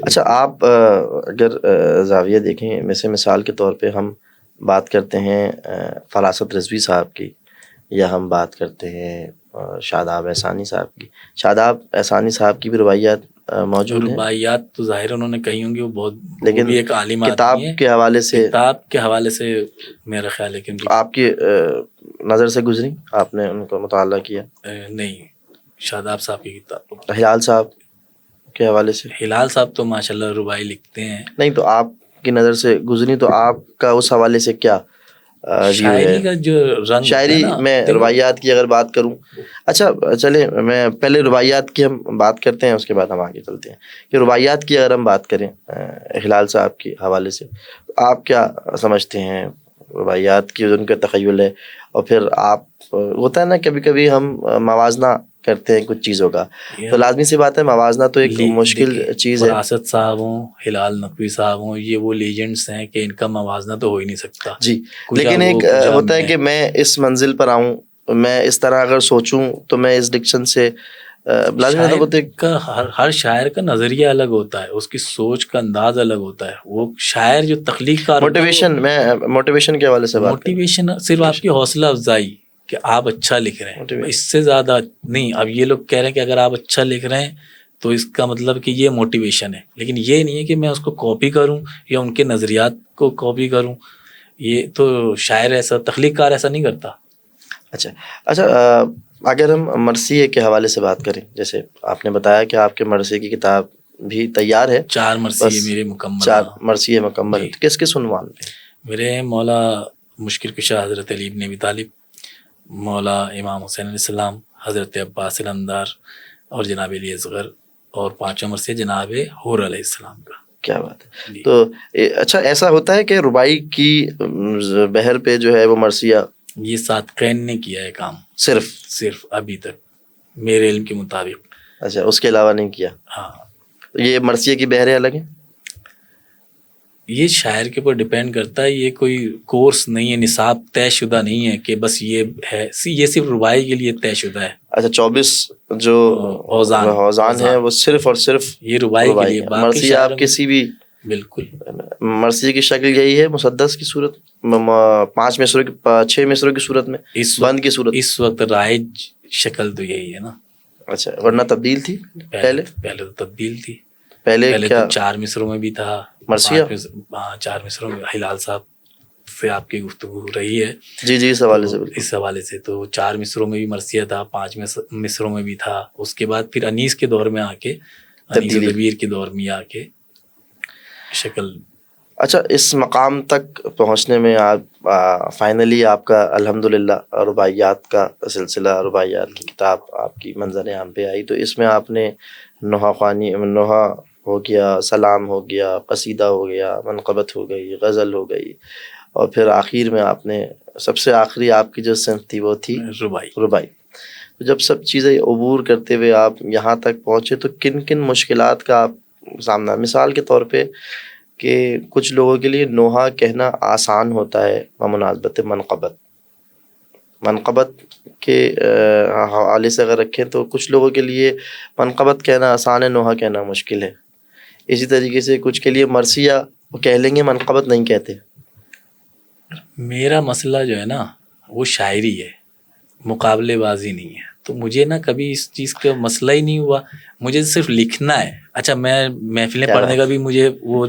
اچھا، آپ اگر زاویہ دیکھیں، مثال کے طور پہ ہم بات کرتے ہیں فراست رضوی صاحب کی، یا ہم بات کرتے ہیں شاداب احسانی صاحب کی. شاداب احسانی صاحب کی بھی روایات موجود ہیں. رباعیات تو ظاہر انہوں نے کہی ہوں گی، وہ بہت، لیکن ایک عالم کتاب آدمی ہے. کے حوالے سے، کتاب کے حوالے سے میرا خیال ہے کہ آپ کی نظر سے گزری، آپ نے ان کو مطالعہ کیا؟ نہیں. شاداب صاحب کی کتاب، ہلال صاحب کے حوالے سے. ہلال صاحب تو ماشاءاللہ رباعی لکھتے ہیں. نہیں تو آپ کی نظر سے گزری تو آپ کا اس حوالے سے کیا شاعری کا جو رنگ، شاعری میں روایات کی اگر بات کروں. اچھا چلے، میں پہلے روایات کی ہم بات کرتے ہیں، اس کے بعد ہم آگے چلتے ہیں. کہ روایات کی اگر ہم بات کریں ہلال صاحب کے حوالے سے، آپ کیا سمجھتے ہیں روایات کی، ان کا تخیل ہے؟ اور پھر آپ، ہوتا ہے نا کبھی کبھی ہم موازنہ کرتے ہیں کچھ چیزوں کا، تو لازمی سی بات ہے موازنہ تو ایک مشکل چیز ہے. فراست صاحب ہوں، ہلال نقوی صاحب ہوں، یہ وہ لیجنڈس ہیں کہ ان کا موازنہ تو ہو ہی نہیں سکتا. جی، لیکن ایک ہوتا ہے کہ میں اس منزل پر آؤں، میں اس طرح اگر سوچوں تو میں اس ڈکشن سے ہر شاعر کا نظریہ الگ ہوتا ہے، اس کی سوچ کا انداز الگ ہوتا ہے. وہ شاعر جو تخلیق کار، موٹیویشن کے حوالے سے بات، موٹیویشن صرف آپ کی حوصلہ افزائی کہ آپ اچھا لکھ رہے ہیں، اس سے زیادہ نہیں. اب یہ لوگ کہہ رہے ہیں کہ اگر آپ اچھا لکھ رہے ہیں تو اس کا مطلب کہ یہ موٹیویشن ہے، لیکن یہ نہیں ہے کہ میں اس کو کاپی کروں یا ان کے نظریات کو کاپی کروں. یہ تو شاعر ایسا، تخلیق کار ایسا نہیں کرتا. اچھا، اگر ہم مرثیے کے حوالے سے بات کریں، جیسے آپ نے بتایا کہ آپ کے مرثیے کی کتاب بھی تیار ہے. 4 مرثیے میرے مکمل، 4 مرثیے مکمل. کس کس عنوان پہ؟ میرے مولا مشکل کشا حضرت علی بن ابی طالب، مولا امام حسین علیہ السلام، حضرت عباس الامدار اور جناب علی اصغر، اور 5واں مرثیہ جناب حور علیہ السلام کا. کیا بات ہے. تو اچھا، ایسا ہوتا ہے کہ رباعی کی بہر پہ جو ہے وہ مرثیہ، یہ صادقین نے کیا ہے کام، صرف ابھی تک میرے علم کے مطابق. اچھا، اس کے علاوہ نہیں کیا. ہاں. یہ مرثیے کی بہریں الگ ہیں؟ یہ شاعر کے اوپر ڈپینڈ کرتا ہے. یہ کوئی کورس نہیں ہے، نصاب طے شدہ نہیں ہے کہ بس یہ ہے. یہ صرف رباعی کے لیے طے شدہ ہے. اچھا، 24 جو اوزان ہیں وہ صرف اور صرف یہ رباعی کے لیے. مرثیہ آپ کسی بھی، بالکل مرثیے کی شکل یہی ہے، مسدس کی صورت، 5 مصروں کی، 6 مصروں کی صورت میں، بند کی صورت. اس وقت رائج شکل تو یہی ہے نا. اچھا، ورنہ تبدیل تھی پہلے تو تبدیل تھی. پہلے تو 4 مصروں میں بھی تھا مرثیہ. 4 مصروں میں ہلال صاحب سے آپ کی گفتگو رہی ہے. جی، اس حوالے سے تو 4 مصروں میں بھی مرثیہ تھا، 5 مصروں میں بھی تھا. اس کے بعد پھر انیس کے دور میں آ کے، انیس دبیر کے دور میں آ کے شکل. اچھا، اس مقام تک پہنچنے میں آپ فائنلی آپ کا الحمدللہ رباعیات کا سلسلہ، رباعیات کی کتاب آپ کی منظر عام پہ آئی، تو اس میں آپ نے نوحہ ہو گیا، سلام ہو گیا، قصیدہ ہو گیا، منقبت ہو گئی، غزل ہو گئی، اور پھر آخر میں آپ نے سب سے آخری آپ کی جو صنف تھی وہ تھی رباعی. تو جب سب چیزیں عبور کرتے ہوئے آپ یہاں تک پہنچے تو کن کن مشکلات کا آپ سامنا؟ مثال کے طور پہ کہ کچھ لوگوں کے لیے نوحہ کہنا آسان ہوتا ہے بمناسبت منقبت کے حوالے سے اگر رکھیں تو کچھ لوگوں کے لیے منقبت کہنا آسان ہے، نوحہ کہنا مشکل ہے. اسی طریقے سے کچھ کے لیے مرثیہ وہ کہہ لیں گے، منقبت نہیں کہتے. میرا مسئلہ جو ہے نا وہ شاعری ہے، مقابلے بازی نہیں ہے. تو مجھے نا کبھی اس چیز کا مسئلہ ہی نہیں ہوا. مجھے صرف لکھنا ہے. اچھا میں محفلیں پڑھنے کا بھی مجھے وہ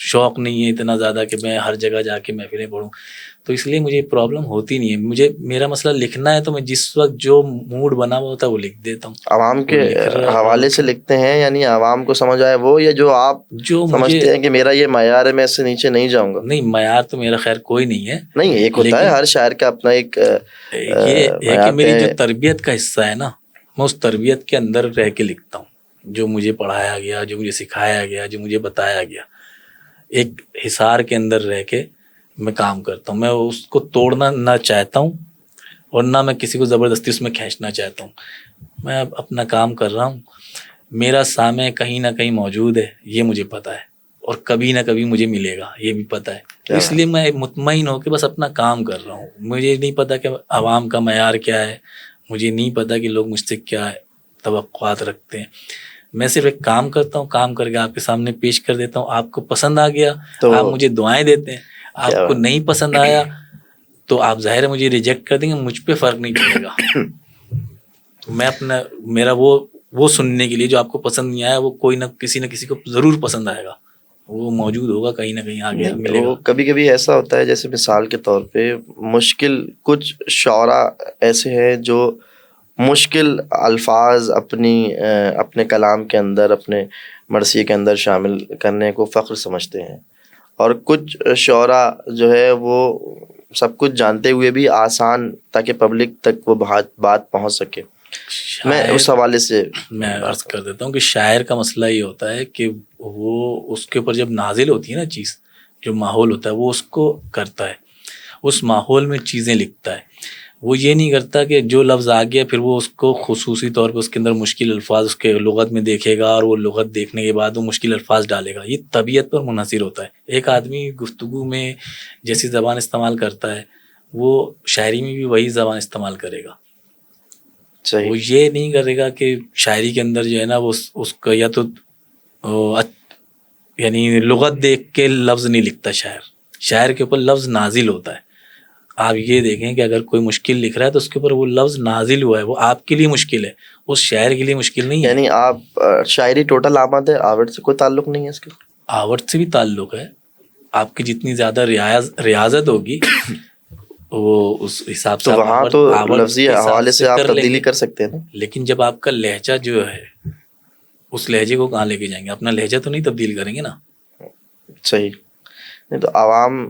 شوق نہیں ہے اتنا زیادہ کہ میں ہر جگہ جا کے محفلیں پڑھوں, تو اس لیے مجھے پرابلم ہوتی نہیں ہے. میرا مسئلہ لکھنا ہے, تو میں جس وقت جو موڈ بنا ہوا ہوتا ہے وہ لکھ دیتا ہوں. عوام کے حوالے سے لکھتے ہیں, یعنی عوام کو سمجھ آئے وہ, یا جو آپ سمجھتے ہیں کہ میرا یہ معیار ہے میں اس سے نیچے نہیں جاؤں گا؟ نہیں, معیار تو میرا خیر کوئی نہیں ہے. نہیں, ایک ہوتا ہے ہر شاعر کا اپنا ایک یہ ہے کہ میری جو تربیت کا حصہ ہے نا, میں اس تربیت کے اندر رہ کے لکھتا ہوں. جو مجھے پڑھایا گیا, جو مجھے سکھایا گیا, جو مجھے بتایا گیا, ایک حصار کے اندر رہ کے میں کام کرتا ہوں. میں اس کو توڑنا نہ چاہتا ہوں اور نہ میں کسی کو زبردستی اس میں کھینچنا چاہتا ہوں. میں اب اپنا کام کر رہا ہوں, میرا سامع کہیں نہ کہیں موجود ہے, یہ مجھے پتہ ہے, اور کبھی نہ کبھی مجھے ملے گا, یہ بھی پتہ ہے. اس لیے میں مطمئن ہو کے بس اپنا کام کر رہا ہوں. مجھے نہیں پتا کہ عوام کا معیار کیا ہے, مجھے نہیں پتا کہ لوگ مجھ سے کیا توقعات رکھتے ہیں. میں صرف ایک کام کرتا ہوں, کام کر کے آپ کے سامنے پیش کر دیتا ہوں. آپ کو پسند آ گیا تو آپ مجھے دعائیں دیتے ہیں, آپ کو نہیں پسند آیا تو آپ ظاہر ہے مجھے ریجیکٹ کر دیں گے, مجھ پہ فرق نہیں پڑے گا. میں میرا وہ سننے کے لیے جو آپ کو پسند نہیں آیا, وہ کوئی نہ کسی کو ضرور پسند آئے گا, وہ موجود ہوگا کہیں نہ کہیں آگے ملے گا. کبھی کبھی ایسا ہوتا ہے, جیسے مثال کے طور پہ مشکل کچھ شعراء ایسے ہیں جو مشکل الفاظ اپنے کلام کے اندر, اپنے مرثیے کے اندر شامل کرنے کو فخر سمجھتے ہیں, اور کچھ شعراء جو ہے وہ سب کچھ جانتے ہوئے بھی آسان, تاکہ پبلک تک وہ بات پہنچ سکے. میں اس حوالے سے میں عرض کر دیتا ہوں کہ شاعر کا مسئلہ یہ ہوتا ہے کہ وہ اس کے اوپر جب نازل ہوتی ہے نا چیز, جو ماحول ہوتا ہے وہ اس کو کرتا ہے, اس ماحول میں چیزیں لکھتا ہے. وہ یہ نہیں کرتا کہ جو لفظ آ گیا پھر وہ اس کو خصوصی طور پہ اس کے اندر مشکل الفاظ اس کے لغت میں دیکھے گا, اور وہ لغت دیکھنے کے بعد وہ مشکل الفاظ ڈالے گا. یہ طبیعت پر منحصر ہوتا ہے. ایک آدمی گفتگو میں جیسی زبان استعمال کرتا ہے, وہ شاعری میں بھی وہی زبان استعمال کرے گا. وہ یہ نہیں کرے گا کہ شاعری کے اندر جو ہے نا وہ اس کا یا تو یعنی لغت دیکھ کے لفظ نہیں لکھتا. شاعر کے اوپر لفظ نازل ہوتا ہے. آپ یہ دیکھیں کہ اگر کوئی مشکل لکھ رہا ہے تو اس کے اوپر وہ لفظ نازل ہوا ہے, وہ آپ کے لیے مشکل ہے, اس شاعر کے لیے مشکل نہیں ہے. یعنی آپ شاعری ٹوٹل آمد ہے, آورٹ سے کوئی تعلق نہیں ہے اس کے؟ آورٹ سے بھی تعلق ہے. آپ کی جتنی زیادہ ریاضت ہوگی وہ اس حساب سے, تو وہاں تو لفظی حوالے سے آپ تبدیلی کر سکتے ہیں نا. لیکن جب آپ کا لہجہ جو ہے, اس لہجے کو کہاں لے کے جائیں گے؟ اپنا لہجہ تو نہیں تبدیل کریں گے نا. صحیح. نہیں تو عوام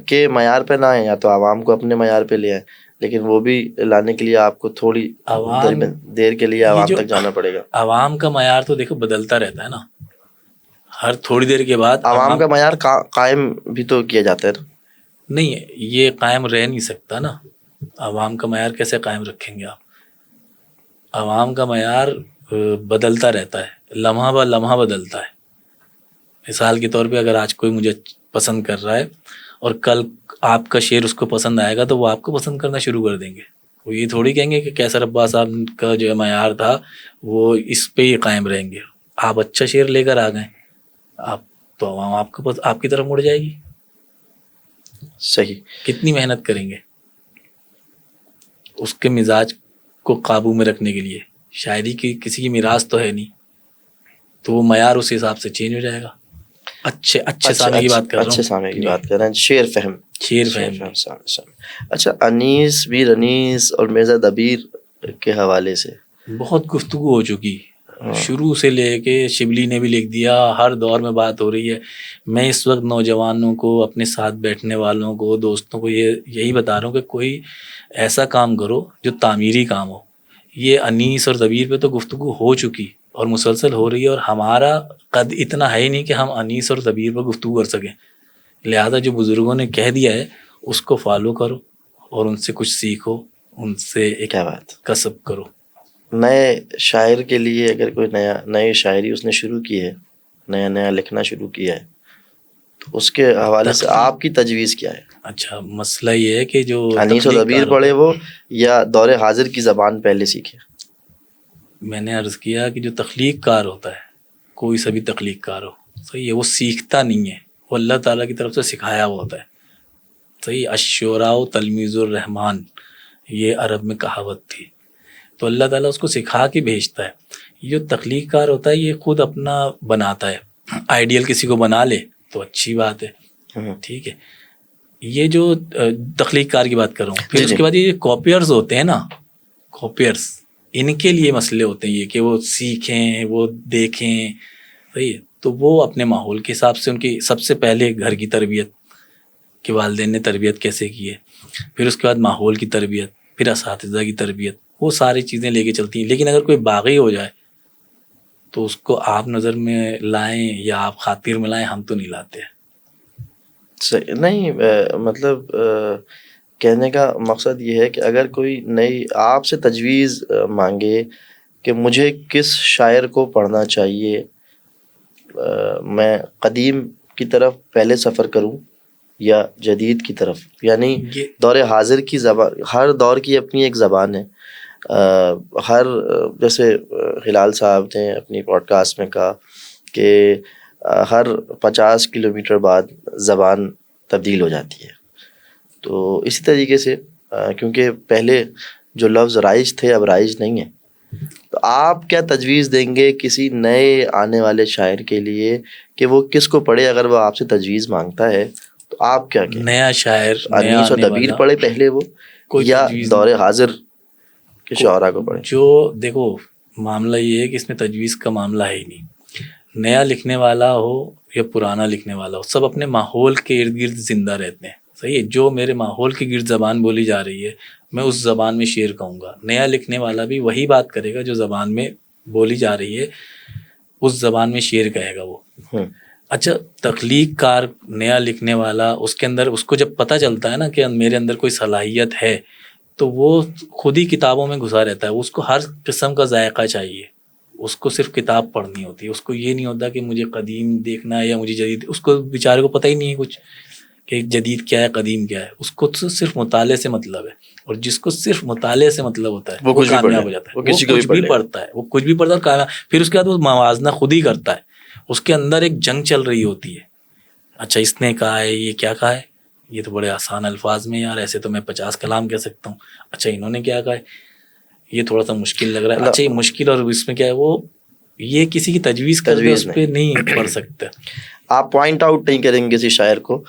کے معیار پہ نہ آئیں, یا تو عوام کو اپنے معیار پہ لے آئیں, لیکن وہ بھی لانے کے لیے آپ کو تھوڑی دیر کے لیے عوام تک جانا پڑے گا. عوام کا معیار تو دیکھو بدلتا رہتا ہے نا, ہر تھوڑی دیر کے بعد عوام کا معیار قائم بھی تو کیا جاتا ہے نا. نہیں, یہ قائم رہ نہیں سکتا نا. عوام کا معیار کیسے قائم رکھیں گے آپ؟ عوام کا معیار بدلتا رہتا ہے, لمحہ بہ لمحہ بدلتا ہے. مثال کے طور پہ اگر آج کوئی مجھے پسند کر رہا ہے اور کل آپ کا شعر اس کو پسند آئے گا تو وہ آپ کو پسند کرنا شروع کر دیں گے. وہ یہ تھوڑی کہیں گے کہ کیسر عباس صاحب کا جو معیار تھا وہ اس پہ ہی قائم رہیں گے. آپ اچھا شعر لے کر آ گئے, آپ تو عوام آپ کی طرف مڑ جائے گی. صحیح. کتنی محنت کریں گے اس کے مزاج کو قابو میں رکھنے کے لیے. شاعری کی کسی کی میراث تو ہے نہیں, تو وہ معیار اس حساب سے چینج ہو جائے گا. اچھے سامع کی بات کر رہا ہوں, اچھے سامع کی بات کر رہے ہیں. شعر فہم. اچھا, انیس بیر انیس اور مرزا دبیر کے حوالے سے بہت گفتگو ہو چکی, شروع سے لے کے شبلی نے بھی لکھ دیا, ہر دور میں بات ہو رہی ہے. میں اس وقت نوجوانوں کو, اپنے ساتھ بیٹھنے والوں کو, دوستوں کو یہی بتا رہا ہوں کہ کوئی ایسا کام کرو جو تعمیری کام ہو. یہ انیس اور دبیر پہ تو گفتگو ہو چکی اور مسلسل ہو رہی ہے, اور ہمارا قد اتنا ہے ہی نہیں کہ ہم انیس اور دبیر پر گفتگو کر سکیں. لہذا جو بزرگوں نے کہہ دیا ہے اس کو فالو کرو اور ان سے کچھ سیکھو, ان سے ایک کسب کرو. نئے شاعر کے لیے اگر کوئی نئی شاعری اس نے شروع کی ہے, نیا لکھنا شروع کیا ہے, تو اس کے حوالے سے آپ کی تجویز کیا ہے؟ اچھا, مسئلہ یہ ہے کہ جو انیس و دبیر پڑھے وہ یا دور حاضر کی زبان پہلے سیکھے. میں نے عرض کیا کہ جو تخلیق کار ہوتا ہے, کوئی سا بھی تخلیق کار ہو, صحیح ہے, وہ سیکھتا نہیں ہے, وہ اللہ تعالیٰ کی طرف سے سکھایا ہوا ہوتا ہے. صحیح. الشعراء تلمیذ الرحمن, یہ عرب میں کہاوت تھی. تو اللہ تعالیٰ اس کو سکھا کے بھیجتا ہے. یہ جو تخلیق کار ہوتا ہے یہ خود اپنا بناتا ہے. آئیڈیل کسی کو بنا لے تو اچھی بات ہے, ٹھیک ہے. یہ جو تخلیق کار کی بات کر رہا ہوں. پھر اس کے بعد یہ کاپیئرز ہوتے ہیں نا, کاپیئرز, ان کے لیے مسئلے ہوتے ہیں یہ کہ وہ سیکھیں, وہ دیکھیں, صحیح ہے. تو وہ اپنے ماحول کے حساب سے ان کی سب سے پہلے گھر کی تربیت کہ والدین نے تربیت کیسے کی ہے, پھر اس کے بعد ماحول کی تربیت, پھر اساتذہ کی تربیت, وہ ساری چیزیں لے کے چلتی ہیں. لیکن اگر کوئی باغی ہو جائے تو اس کو آپ نظر میں لائیں یا آپ خاطر میں لائیں, ہم تو نہیں لاتے ہیں. نہیں مطلب کہنے کا مقصد یہ ہے کہ اگر کوئی نئی آپ سے تجویز مانگے کہ مجھے کس شاعر کو پڑھنا چاہیے, میں قدیم کی طرف پہلے سفر کروں یا جدید کی طرف, یعنی دور حاضر کی زبان, ہر دور کی اپنی ایک زبان ہے. ہر جیسے ہلال صاحب نے اپنی پوڈ کاسٹ میں کہا کہ ہر 50 کلومیٹر بعد زبان تبدیل ہو جاتی ہے. تو اسی طریقے سے کیونکہ پہلے جو لفظ رائج تھے اب رائج نہیں ہیں, تو آپ کیا تجویز دیں گے کسی نئے آنے والے شاعر کے لیے کہ وہ کس کو پڑھے؟ اگر وہ آپ سے تجویز مانگتا ہے تو آپ کیا کہیں؟ نیا شاعر انیس و دبیر پڑھے پہلے وہ, یا دور حاضر کے شعراء کو پڑھے؟ جو دیکھو معاملہ یہ ہے کہ اس میں تجویز کا معاملہ ہے ہی نہیں. نیا لکھنے والا ہو یا پرانا لکھنے والا ہو, سب اپنے ماحول کے ارد گرد زندہ رہتے ہیں, صحیح ہے. جو میرے ماحول کے گرد زبان بولی جا رہی ہے میں اس زبان میں شعر کہوں گا. نیا لکھنے والا بھی وہی بات کرے گا جو زبان میں بولی جا رہی ہے, اس زبان میں شعر کہے گا وہ. اچھا, تخلیق کار نیا لکھنے والا, اس کے اندر اس کو جب پتہ چلتا ہے نا کہ میرے اندر کوئی صلاحیت ہے تو وہ خود ہی کتابوں میں گھسا رہتا ہے. اس کو ہر قسم کا ذائقہ چاہیے, اس کو صرف کتاب پڑھنی ہوتی ہے. اس کو یہ نہیں ہوتا کہ مجھے قدیم دیکھنا ہے یا مجھے جدید. اس کو بیچارے کو پتہ ہی نہیں ہے کچھ کہ جدید کیا ہے قدیم کیا ہے. اس کو صرف مطالعے سے مطلب ہے, اور جس کو صرف مطالعے سے مطلب ہوتا ہے وہ کامیاب ہو جاتا ہے. وہ کچھ بھی پڑھتا ہے, وہ کچھ بھی پڑھتا ہے, پھر اس کے بعد وہ موازنہ خود ہی کرتا ہے. اس کے اندر ایک جنگ چل رہی ہوتی ہے. اچھا اس نے کہا ہے, یہ کیا کہا ہے, یہ تو بڑے آسان الفاظ میں یار, ایسے تو میں 50 کلام کہہ سکتا ہوں. اچھا انہوں نے کیا کہا ہے, یہ تھوڑا سا مشکل لگ رہا ہے. اچھا یہ مشکل, اور اس میں کیا ہے, وہ یہ کسی کی تجویز کر دے اس پہ نہیں پڑھ سکتا. آپ پوائنٹ آؤٹ نہیں کریں گے کسی شاعر کو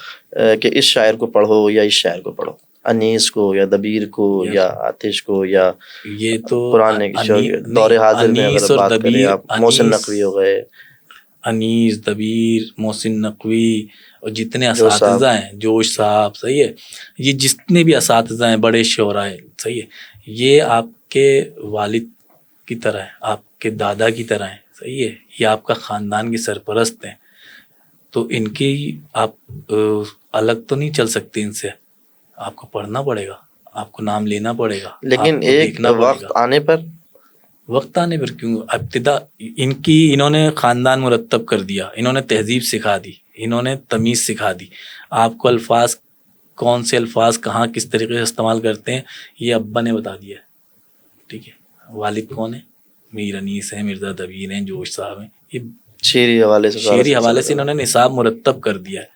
کہ اس شاعر کو پڑھو یا اس شاعر کو پڑھو, انیس کو یا دبیر کو یا آتش کو, یا یہ تو پرانے دور حاضر میں اگر بات کریں آپ محسن نقوی ہو گئے, انیس, دبیر, محسن نقوی, اور جتنے اساتذہ ہیں, جوش صاحب, صحیح ہے, یہ جتنے بھی اساتذہ ہیں بڑے شعراء ہیں, صحیح ہے, یہ آپ کے والد کی طرح ہیں, آپ کے دادا کی طرح ہیں, صحیح ہے, یہ آپ کا خاندان کے سرپرست ہیں. تو ان کی آپ الگ تو نہیں چل سکتے ان سے, آپ کو پڑھنا پڑے گا, آپ کو نام لینا پڑے گا. لیکن ایک وقت آنے پر کیوں ابتدا انہوں نے خاندان مرتب کر دیا, انہوں نے تہذیب سکھا دی, انہوں نے تمیز سکھا دی. آپ کو الفاظ, کون سے الفاظ کہاں کس طریقے سے استعمال کرتے ہیں, یہ ابا نے بتا دیا, ٹھیک ہے. والد کون ہے, میر انیس ہیں, مرزا دبیر ہیں, جوش صاحب ہیں. یہ شعری حوالے سے انہوں نے نصاب مرتب کر دیا ہے,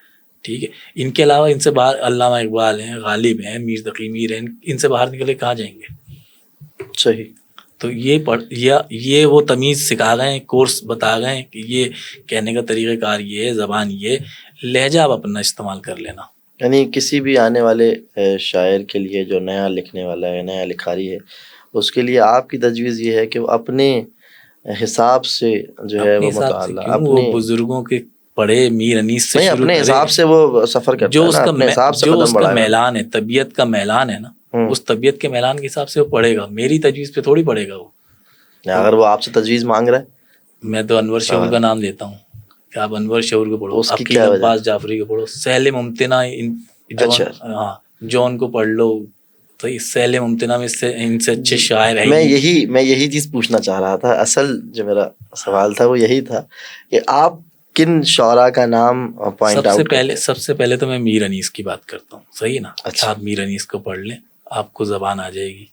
ٹھیک ہے. ان کے علاوہ ان سے باہر علامہ اقبال ہیں, غالب ہیں, میر تقی میر ہیں, ان سے باہر نکلے کہاں جائیں گے؟ صحیح. تو یہ وہ تمیز سکھا گئے ہیں, کورس بتا گئے ہیں کہ یہ کہنے کا طریقہ کار یہ ہے, زبان یہ, لہجہ آپ اپنا استعمال کر لینا. یعنی کسی بھی آنے والے شاعر کے لیے جو نیا لکھنے والا ہے, نیا لکھاری ہے, اس کے لیے آپ کی تجویز یہ ہے کہ وہ اپنے حساب سے جو ہے وہ مطالعہ, اپنے بزرگوں کے پڑھے, میر انیس سے اپنے حساب سے وہ سفر کرتا ہے, جو اس کا میلان ہے, طبیعت کا میلان ہے نا, اس طبیعت کے میلان کے حساب سے وہ پڑھے گا. میری تجویز پہ تھوڑی پڑھے گا وہ. اگر وہ آپ سے تجویز مانگ رہا ہے, میں تو انور شعور کا نام لیتا ہوں کہ آپ انور شعور کو پڑھو, عقیل عباس جعفری کو پڑھو, سہل ممتنع, ہاں جون کو پڑھ لو. تو اس سہل ممتنع میں ان سے اچھے شاعر ہیں. میں یہی چیز پوچھنا چاہ رہا تھا. اصل جو میرا سوال تھا وہ یہی تھا کہ آپ کن شعراء کا نام پوائنٹ آؤٹ؟ سب سے پہلے تو میں میر انیس کی بات کرتا ہوں, صحیح نا. اچھا, آپ میر انیس کو پڑھ لیں, آپ کو زبان آ جائے گی.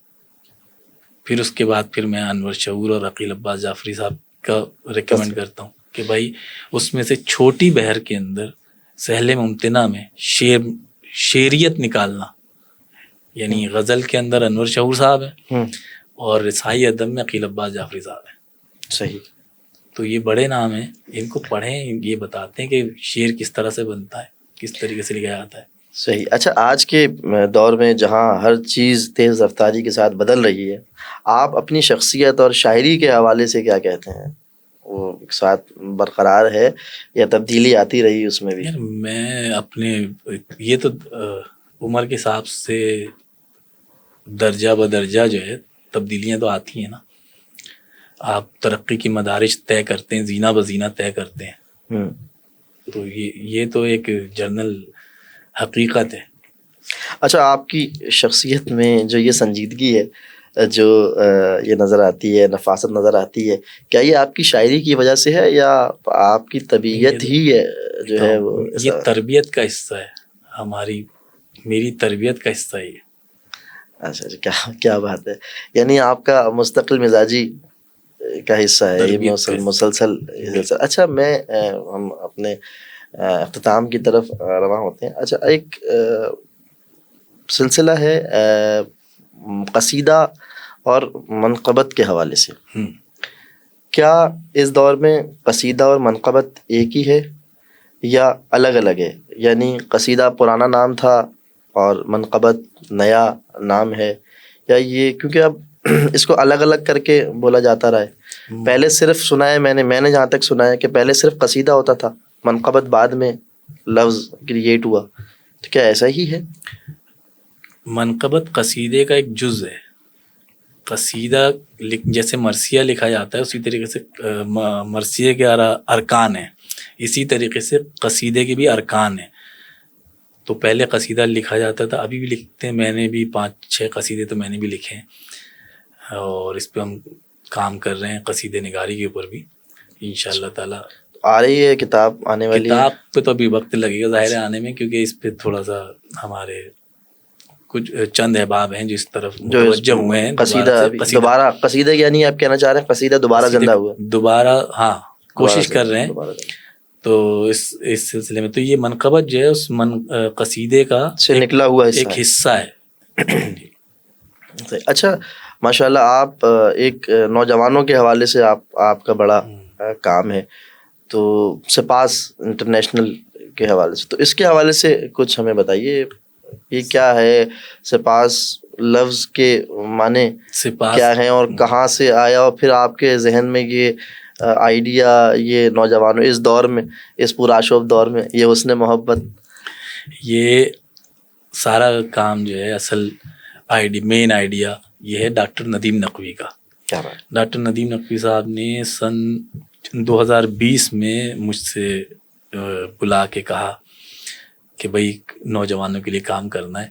پھر اس کے بعد پھر میں انور شعور اور عقیل عباس جعفری صاحب کا ریکمینڈ کرتا ہوں کہ بھائی اس میں سے چھوٹی بہر کے اندر سہل ممتنع میں شعریت نکالنا, یعنی غزل کے اندر انور شعور صاحب ہیں, اور رسائی ادب میں عقیل عباس جعفری صاحب ہیں. صحیح. تو یہ بڑے نام ہیں, ان کو پڑھیں, یہ بتاتے ہیں کہ شعر کس طرح سے بنتا ہے, کس طریقے سے لکھا جاتا ہے. صحیح. اچھا, آج کے دور میں جہاں ہر چیز تیز رفتاری کے ساتھ بدل رہی ہے, آپ اپنی شخصیت اور شاعری کے حوالے سے کیا کہتے ہیں؟ وہ ایک ساتھ برقرار ہے یا تبدیلی آتی رہی اس میں بھی؟ یار میں اپنے یہ تو عمر کے حساب سے درجہ بدرجہ جو ہے تبدیلیاں تو آتی ہیں نا. آپ ترقی کی مدارج طے کرتے ہیں, زینہ بزینہ طے کرتے ہیں. تو یہ تو ایک جنرل حقیقت ہے. اچھا, آپ کی شخصیت میں جو یہ سنجیدگی ہے, جو یہ نظر آتی ہے, نفاست نظر آتی ہے, کیا یہ آپ کی شاعری کی وجہ سے ہے یا آپ کی طبیعت ہی ہے جو ہے وہ؟ یہ تربیت کا حصہ ہے, میری تربیت کا حصہ ہی ہے. اچھا, کیا بات ہے. یعنی آپ کا مستقل مزاجی کا حصہ ہے یہ مسلسل. اچھا, ہم اپنے اختتام کی طرف رواں ہوتے ہیں. اچھا, ایک سلسلہ ہے قصیدہ اور منقبت کے حوالے سے. کیا اس دور میں قصیدہ اور منقبت ایک ہی ہے یا الگ الگ ہے؟ یعنی قصیدہ پرانا نام تھا اور منقبت نیا نام ہے, یا یہ کیونکہ اب اس کو الگ الگ کر کے بولا جاتا رہا ہے. پہلے صرف سنا ہے میں نے جہاں تک سنا ہے کہ پہلے صرف قصیدہ ہوتا تھا, منقبت بعد میں لفظ کریٹ ہوا, تو کیا ایسا ہی ہے؟ منقبت قصیدے کا ایک جز ہے. قصیدہ جیسے مرثیہ لکھا جاتا ہے اسی طریقے سے مرثیے کے ارکان ہیں, اسی طریقے سے قصیدے کے بھی ارکان ہیں. تو پہلے قصیدہ لکھا جاتا تھا, ابھی بھی لکھتے ہیں, میں نے بھی 5-6 قصیدے تو میں نے بھی لکھے ہیں, اور اس پہ ہم کام کر رہے ہیں قصیدے نگاری کے اوپر بھی انشاءاللہ تعالیٰ. آ رہی ہے کتاب, آنے والی کتاب پہ تو ابھی وقت لگے گا ظاہر ہے آنے میں, کیونکہ اس پہ تھوڑا سا ہمارے کچھ چند احباب ہیں جو اس طرف متوجہ ہوئے ہیں. دوبارہ قصیدہ یعنی آپ کہنا چاہ رہے ہیں قصیدہ دوبارہ زندہ ہوا, دوبارہ ہاں کوشش کر رہے ہیں. تو اس سلسلے میں تو یہ منقبت جو ہے اس قصیدے کا سے نکلا ہوا ایک حصہ ہے. اچھا, ماشاءاللہ آپ ایک نوجوانوں کے حوالے سے آپ کا بڑا کام ہے, تو سپاس انٹرنیشنل کے حوالے سے, تو اس کے حوالے سے کچھ ہمیں بتائیے. یہ کیا ہے سپاس؟ لفظ کے معنی کیا ہیں اور کہاں سے آیا, اور پھر آپ کے ذہن میں یہ آئیڈیا, یہ نوجوانوں اس دور میں, اس پرآشوب دور میں, یہ حسن محبت, یہ سارا کام جو ہے اصل مین آئیڈیا یہ ہے ڈاکٹر ندیم نقوی کا. کیا بات؟ ڈاکٹر ندیم نقوی صاحب نے سن 2020 میں مجھ سے بلا کے کہا کہ بھائی نوجوانوں کے لیے کام کرنا ہے,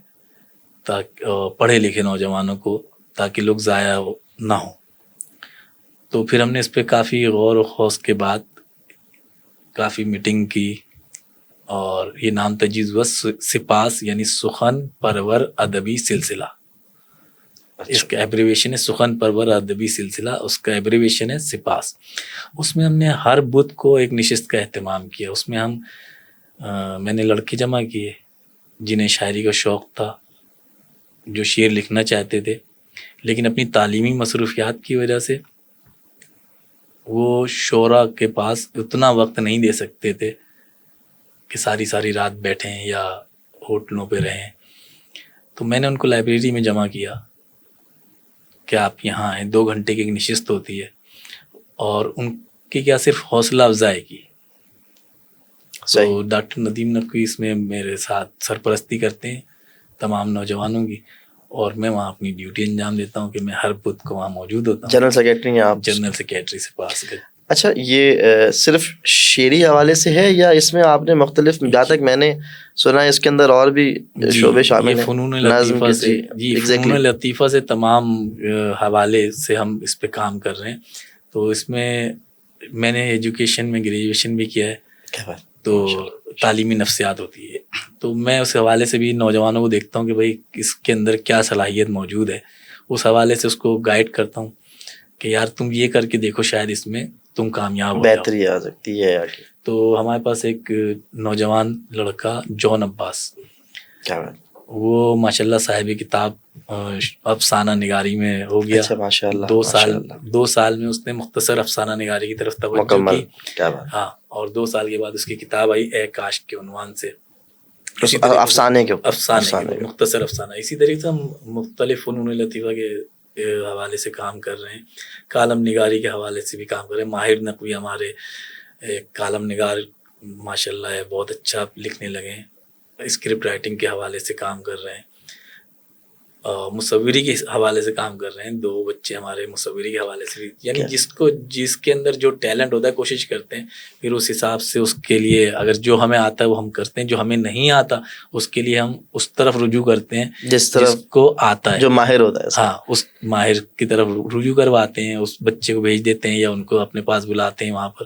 تاکہ پڑھے لکھے نوجوانوں کو, تاکہ لوگ ضائع نہ ہوں. تو پھر ہم نے اس پہ کافی غور و خوض کے بعد کافی میٹنگ کی, اور یہ نام تجویز ہوا سپاس, یعنی سخن پرور ادبی سلسلہ. اس کا ایبریویشن ہے سخن پرور ادبی سلسلہ, اس کا ایبریویشن ہے سپاس. اس میں ہم نے ہر بدھ کو ایک نشست کا اہتمام کیا. اس میں میں نے لڑکے جمع کیے جنہیں شاعری کا شوق تھا, جو شعر لکھنا چاہتے تھے, لیکن اپنی تعلیمی مصروفیات کی وجہ سے وہ شعراء کے پاس اتنا وقت نہیں دے سکتے تھے کہ ساری رات بیٹھیں یا ہوٹلوں پہ رہیں. تو میں نے ان کو لائبریری میں جمع کیا کہ آپ یہاں آئیں, 2 گھنٹے کی ایک نشست ہوتی ہے, اور ان کی کیا صرف حوصلہ افزائی کی. تو ڈاکٹر ندیم نقوی اس میں میرے ساتھ سرپرستی کرتے ہیں تمام نوجوانوں کی, اور میں وہاں اپنی ڈیوٹی انجام دیتا ہوں کہ میں ہر بدھ کو وہاں موجود ہوتا ہوں. جنرل سیکرٹری ہیں آپ؟ جنرل سیکرٹری سے پاس کر. اچھا, یہ صرف شعری حوالے سے ہے یا اس میں آپ نے مختلف, جہاں تک میں نے سنا ہے اس کے اندر اور بھی شعبے شامل ہیں؟ فنون لطیفہ سے, فنون لطیفہ سے تمام حوالے سے ہم اس پہ کام کر رہے ہیں. تو اس میں میں نے ایجوکیشن میں گریجویشن بھی کیا ہے, تو تعلیمی نفسیات ہوتی ہے, تو میں اس حوالے سے بھی نوجوانوں کو دیکھتا ہوں کہ بھائی اس کے اندر کیا صلاحیت موجود ہے, اس حوالے سے اس کو گائیڈ کرتا ہوں کہ یار تم یہ کر کے دیکھو, شاید اس میں تم کامیاب ہو جاؤ, بہتری آ سکتی ہے آگے. تو ہمارے پاس ایک نوجوان لڑکا جون عباس, وہ ماشاءاللہ صاحب کتاب افسانہ نگاری میں ہو گیا. اچھا ماشاء اللہ. 2 سال میں اس نے مختصر افسانہ نگاری کی طرف توجہ کی. کیا بات. ہاں, اور 2 سال کے بعد اس کی کتاب آئی اے کاش کے عنوان سے, افسانے کے مختصر افسانہ. اسی طریقے سے ہم مختلف فنون لطیفہ کے حوالے سے کام کر رہے ہیں, کالم نگاری کے حوالے سے بھی کام کر رہے ہیں. ماہر نقوی ہمارے کالم نگار ماشاءاللہ ہے, بہت اچھا لکھنے لگے ہیں. اسکرپٹ رائٹنگ کے حوالے سے کام کر رہے ہیں, مصوری کے حوالے سے کام کر رہے ہیں. 2 بچے ہمارے مصوری کے حوالے سے, یعنی جس کے اندر جو ٹیلنٹ ہوتا ہے کوشش کرتے ہیں پھر اس حساب سے اس کے لیے, اگر جو ہمیں آتا ہے وہ ہم کرتے ہیں, جو ہمیں نہیں آتا اس کے لیے ہم اس طرف رجوع کرتے ہیں جس کو آتا ہے, جو ماہر ہوتا ہے. ہاں, اس ماہر کی طرف رجوع کرواتے ہیں, اس بچے کو بھیج دیتے ہیں یا ان کو اپنے پاس بلاتے ہیں وہاں پر.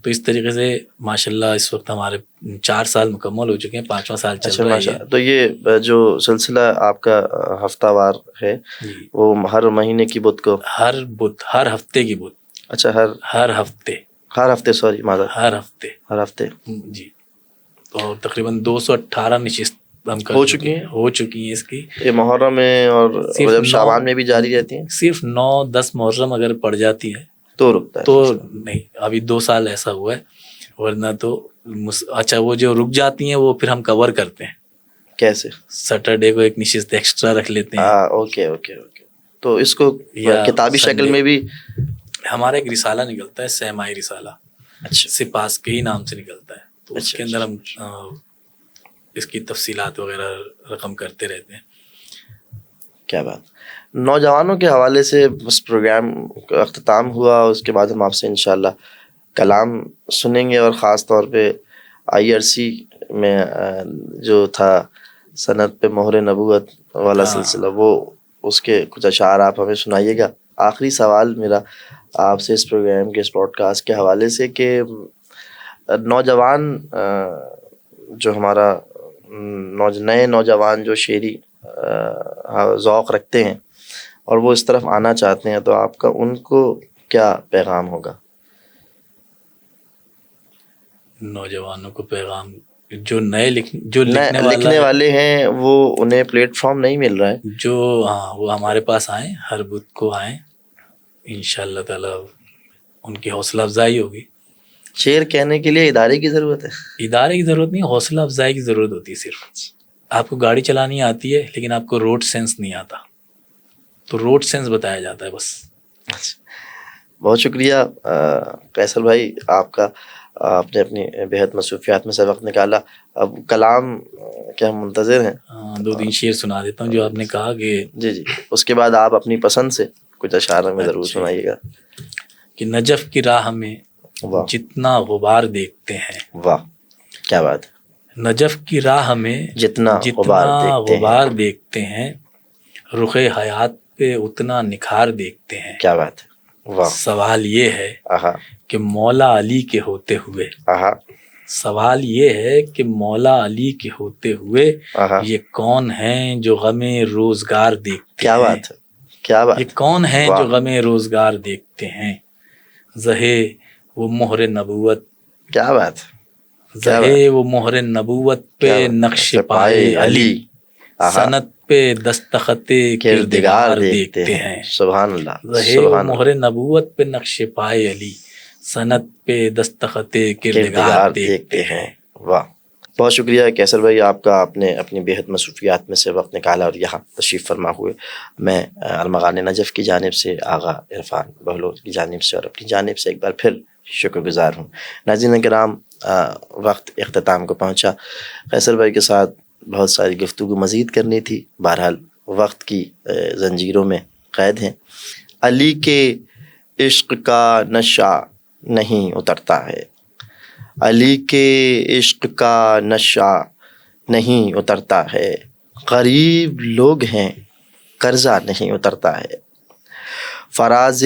تو اس طریقے سے ماشاءاللہ اس وقت ہمارے 4 سال مکمل ہو چکے ہیں, 5واں سال چل رہا ہے. تو یہ جو سلسلہ آپ کا ہفتہ وار ہے وہ ہر مہینے کی بدھ کو, ہر ہفتے کی بدھ. اچھا, ہر ہفتے سوری معذرت, ہر ہفتے جی. اور تقریباً 218 نشست ہم ہو چکی ہیں اس کی. یہ محرم میں اور جب شعبان میں بھی جاری رہتی ہیں. صرف 9-10 محرم اگر پڑ جاتی ہے تو رکتا ہے, تو نہیں. ابھی 2 سال ایسا ہوا ہے, ورنہ تو اچھا وہ جو رک جاتی ہیں وہ پھر ہم کور کرتے ہیں. کیسے؟ سیٹرڈے کو ایک نشست ایکسٹرا رکھ لیتے ہیں. اوکے. تو اس کو کتابی شکل میں بھی ہمارا ایک رسالہ نکلتا ہے, سیمائی رسالہ. اچھا, سپاس کے ہی نام سے نکلتا ہے. تو اس کے اندر ہم اس کی تفصیلات وغیرہ رقم کرتے رہتے ہیں. کیا بات. نوجوانوں کے حوالے سے اس پروگرام کا اختتام ہوا, اس کے بعد ہم آپ سے انشاءاللہ کلام سنیں گے, اور خاص طور پہ IRC میں جو تھا سند پہ مہر نبوت والا سلسلہ, وہ اس کے کچھ اشعار آپ ہمیں سنائیے گا. آخری سوال میرا آپ سے اس پروگرام کے, اس پوڈ کاسٹ کے حوالے سے, کہ نوجوان جو ہمارا نئے نوجوان جو شعری ذوق رکھتے ہیں اور وہ اس طرف آنا چاہتے ہیں, تو آپ کا ان کو کیا پیغام ہوگا؟ نوجوانوں کو پیغام, جو لکھنے والے ہیں وہ انہیں پلیٹ فارم نہیں مل رہا ہے, جو وہ ہمارے پاس آئیں, ہر بدھ کو آئیں, انشاءاللہ تعالی ان کی حوصلہ افزائی ہوگی. شعر کہنے کے لیے ادارے کی ضرورت ہے؟ ادارے کی ضرورت نہیں, حوصلہ افزائی کی ضرورت ہوتی ہے. صرف آپ کو گاڑی چلانی آتی ہے لیکن آپ کو روڈ سینس نہیں آتا, تو روڈ سینس بتایا جاتا ہے بس. بہت شکریہ قیصر بھائی آپ کا, آپ نے اپنی بےحد مصروفیات میں سے وقت نکالا. اب کلام کے ہم منتظر ہیں. 2-3 شعر سنا دیتا ہوں جو آپ نے کہا کہ جی, اس کے بعد آپ اپنی پسند سے کچھ اشعار ہمیں ضرور سنائیے گا. کہ نجف کی راہ میں جتنا غبار دیکھتے ہیں. واہ, کیا بات. نجف کی راہ میں جتنا غبار دیکھتے ہیں, رخ حیات پہ اتنا نکھار دیکھتے ہیں. کیا بات ہے. واہ. سوال یہ ہے کہ مولا علی کے ہوتے ہوئے, سوال یہ ہے کہ مولا علی کے ہوتے ہوئے یہ کون ہیں جو غم روزگار دیکھتے ہیں. کیا بات ہے. کیا بات. یہ کون ہیں جو غم روزگار دیکھتے ہیں. زہے وہ مہر نبوت. کیا بات. زہے وہ مہر نبوت پہ نقش پائے علی, سنت پہ دستخط کردگار دیکھتے ہیں. سبحان اللہ. زہے وہ مہر نبوت پہ نقش پائے علی, سنت پہ دستخط کردگار دیکھتے ہیں. واہ, بہت شکریہ قیصر بھائی آپ کا, آپ نے اپنی بےحد مصروفیات میں سے وقت نکالا اور یہاں تشریف فرما ہوئے. میں ارمغان نجف کی جانب سے, آغا عرفان بہلول کی جانب سے اور اپنی جانب سے ایک بار پھر شکر گزار ہوں. ناظرین کرام, وقت اختتام کو پہنچا. قیصر بھائی کے ساتھ بہت ساری گفتگو مزید کرنی تھی, بہرحال وقت کی زنجیروں میں قید ہیں. علی کے عشق کا نشہ نہیں اترتا ہے, علی کے عشق کا نشہ نہیں اترتا ہے, غریب لوگ ہیں قرضہ نہیں اترتا ہے. فراز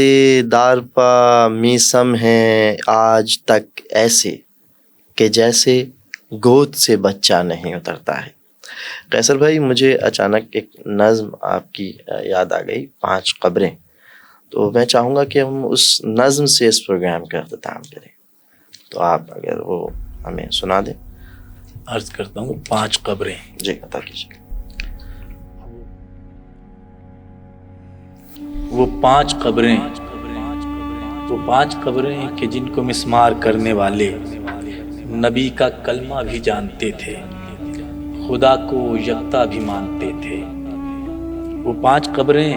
دار پا میسم ہیں آج تک ایسے کہ جیسے گود سے بچہ نہیں اترتا ہے. قیصر بھائی, مجھے اچانک ایک نظم آپ کی یاد آ گئی, 5 قبریں. تو میں چاہوں گا کہ ہم اس نظم سے اس پروگرام کا اختتام کریں, تو آپ اگر وہ ہمیں سنا دیں. عرض کرتا ہوں 5 قبریں. جی, عطا کیجیے. وہ پانچ قبریں کہ جن کو مسمار کرنے والے نبی کا کلمہ بھی جانتے تھے، خدا کو یکتا بھی مانتے تھے۔ وہ پانچ قبریں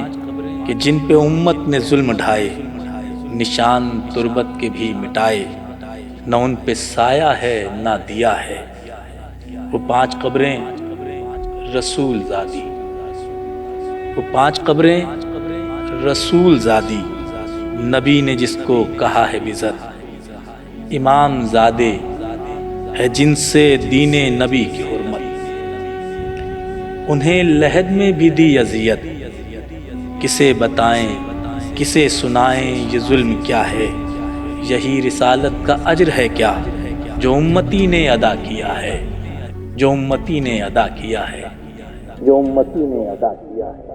کہ جن پہ امت نے ظلم ڈھائے، نشان تربت کے بھی مٹائے، نہ ان پہ سایہ ہے نہ دیا ہے۔ وہ پانچ قبریں رسول زادی، وہ پانچ قبریں رسول زادی، نبی نے جس کو کہا ہے بزد، امام زادے ہے جن سے دین نبی کی حرمت، انہیں لحد میں بھی دی اذیت، کسے بتائیں کسے سنائیں یہ ظلم کیا ہے، یہی رسالت کا اجر ہے کیا جو امتی نے ادا کیا ہے، جو امتی نے ادا کیا ہے، جو امتی نے ادا کیا ہے۔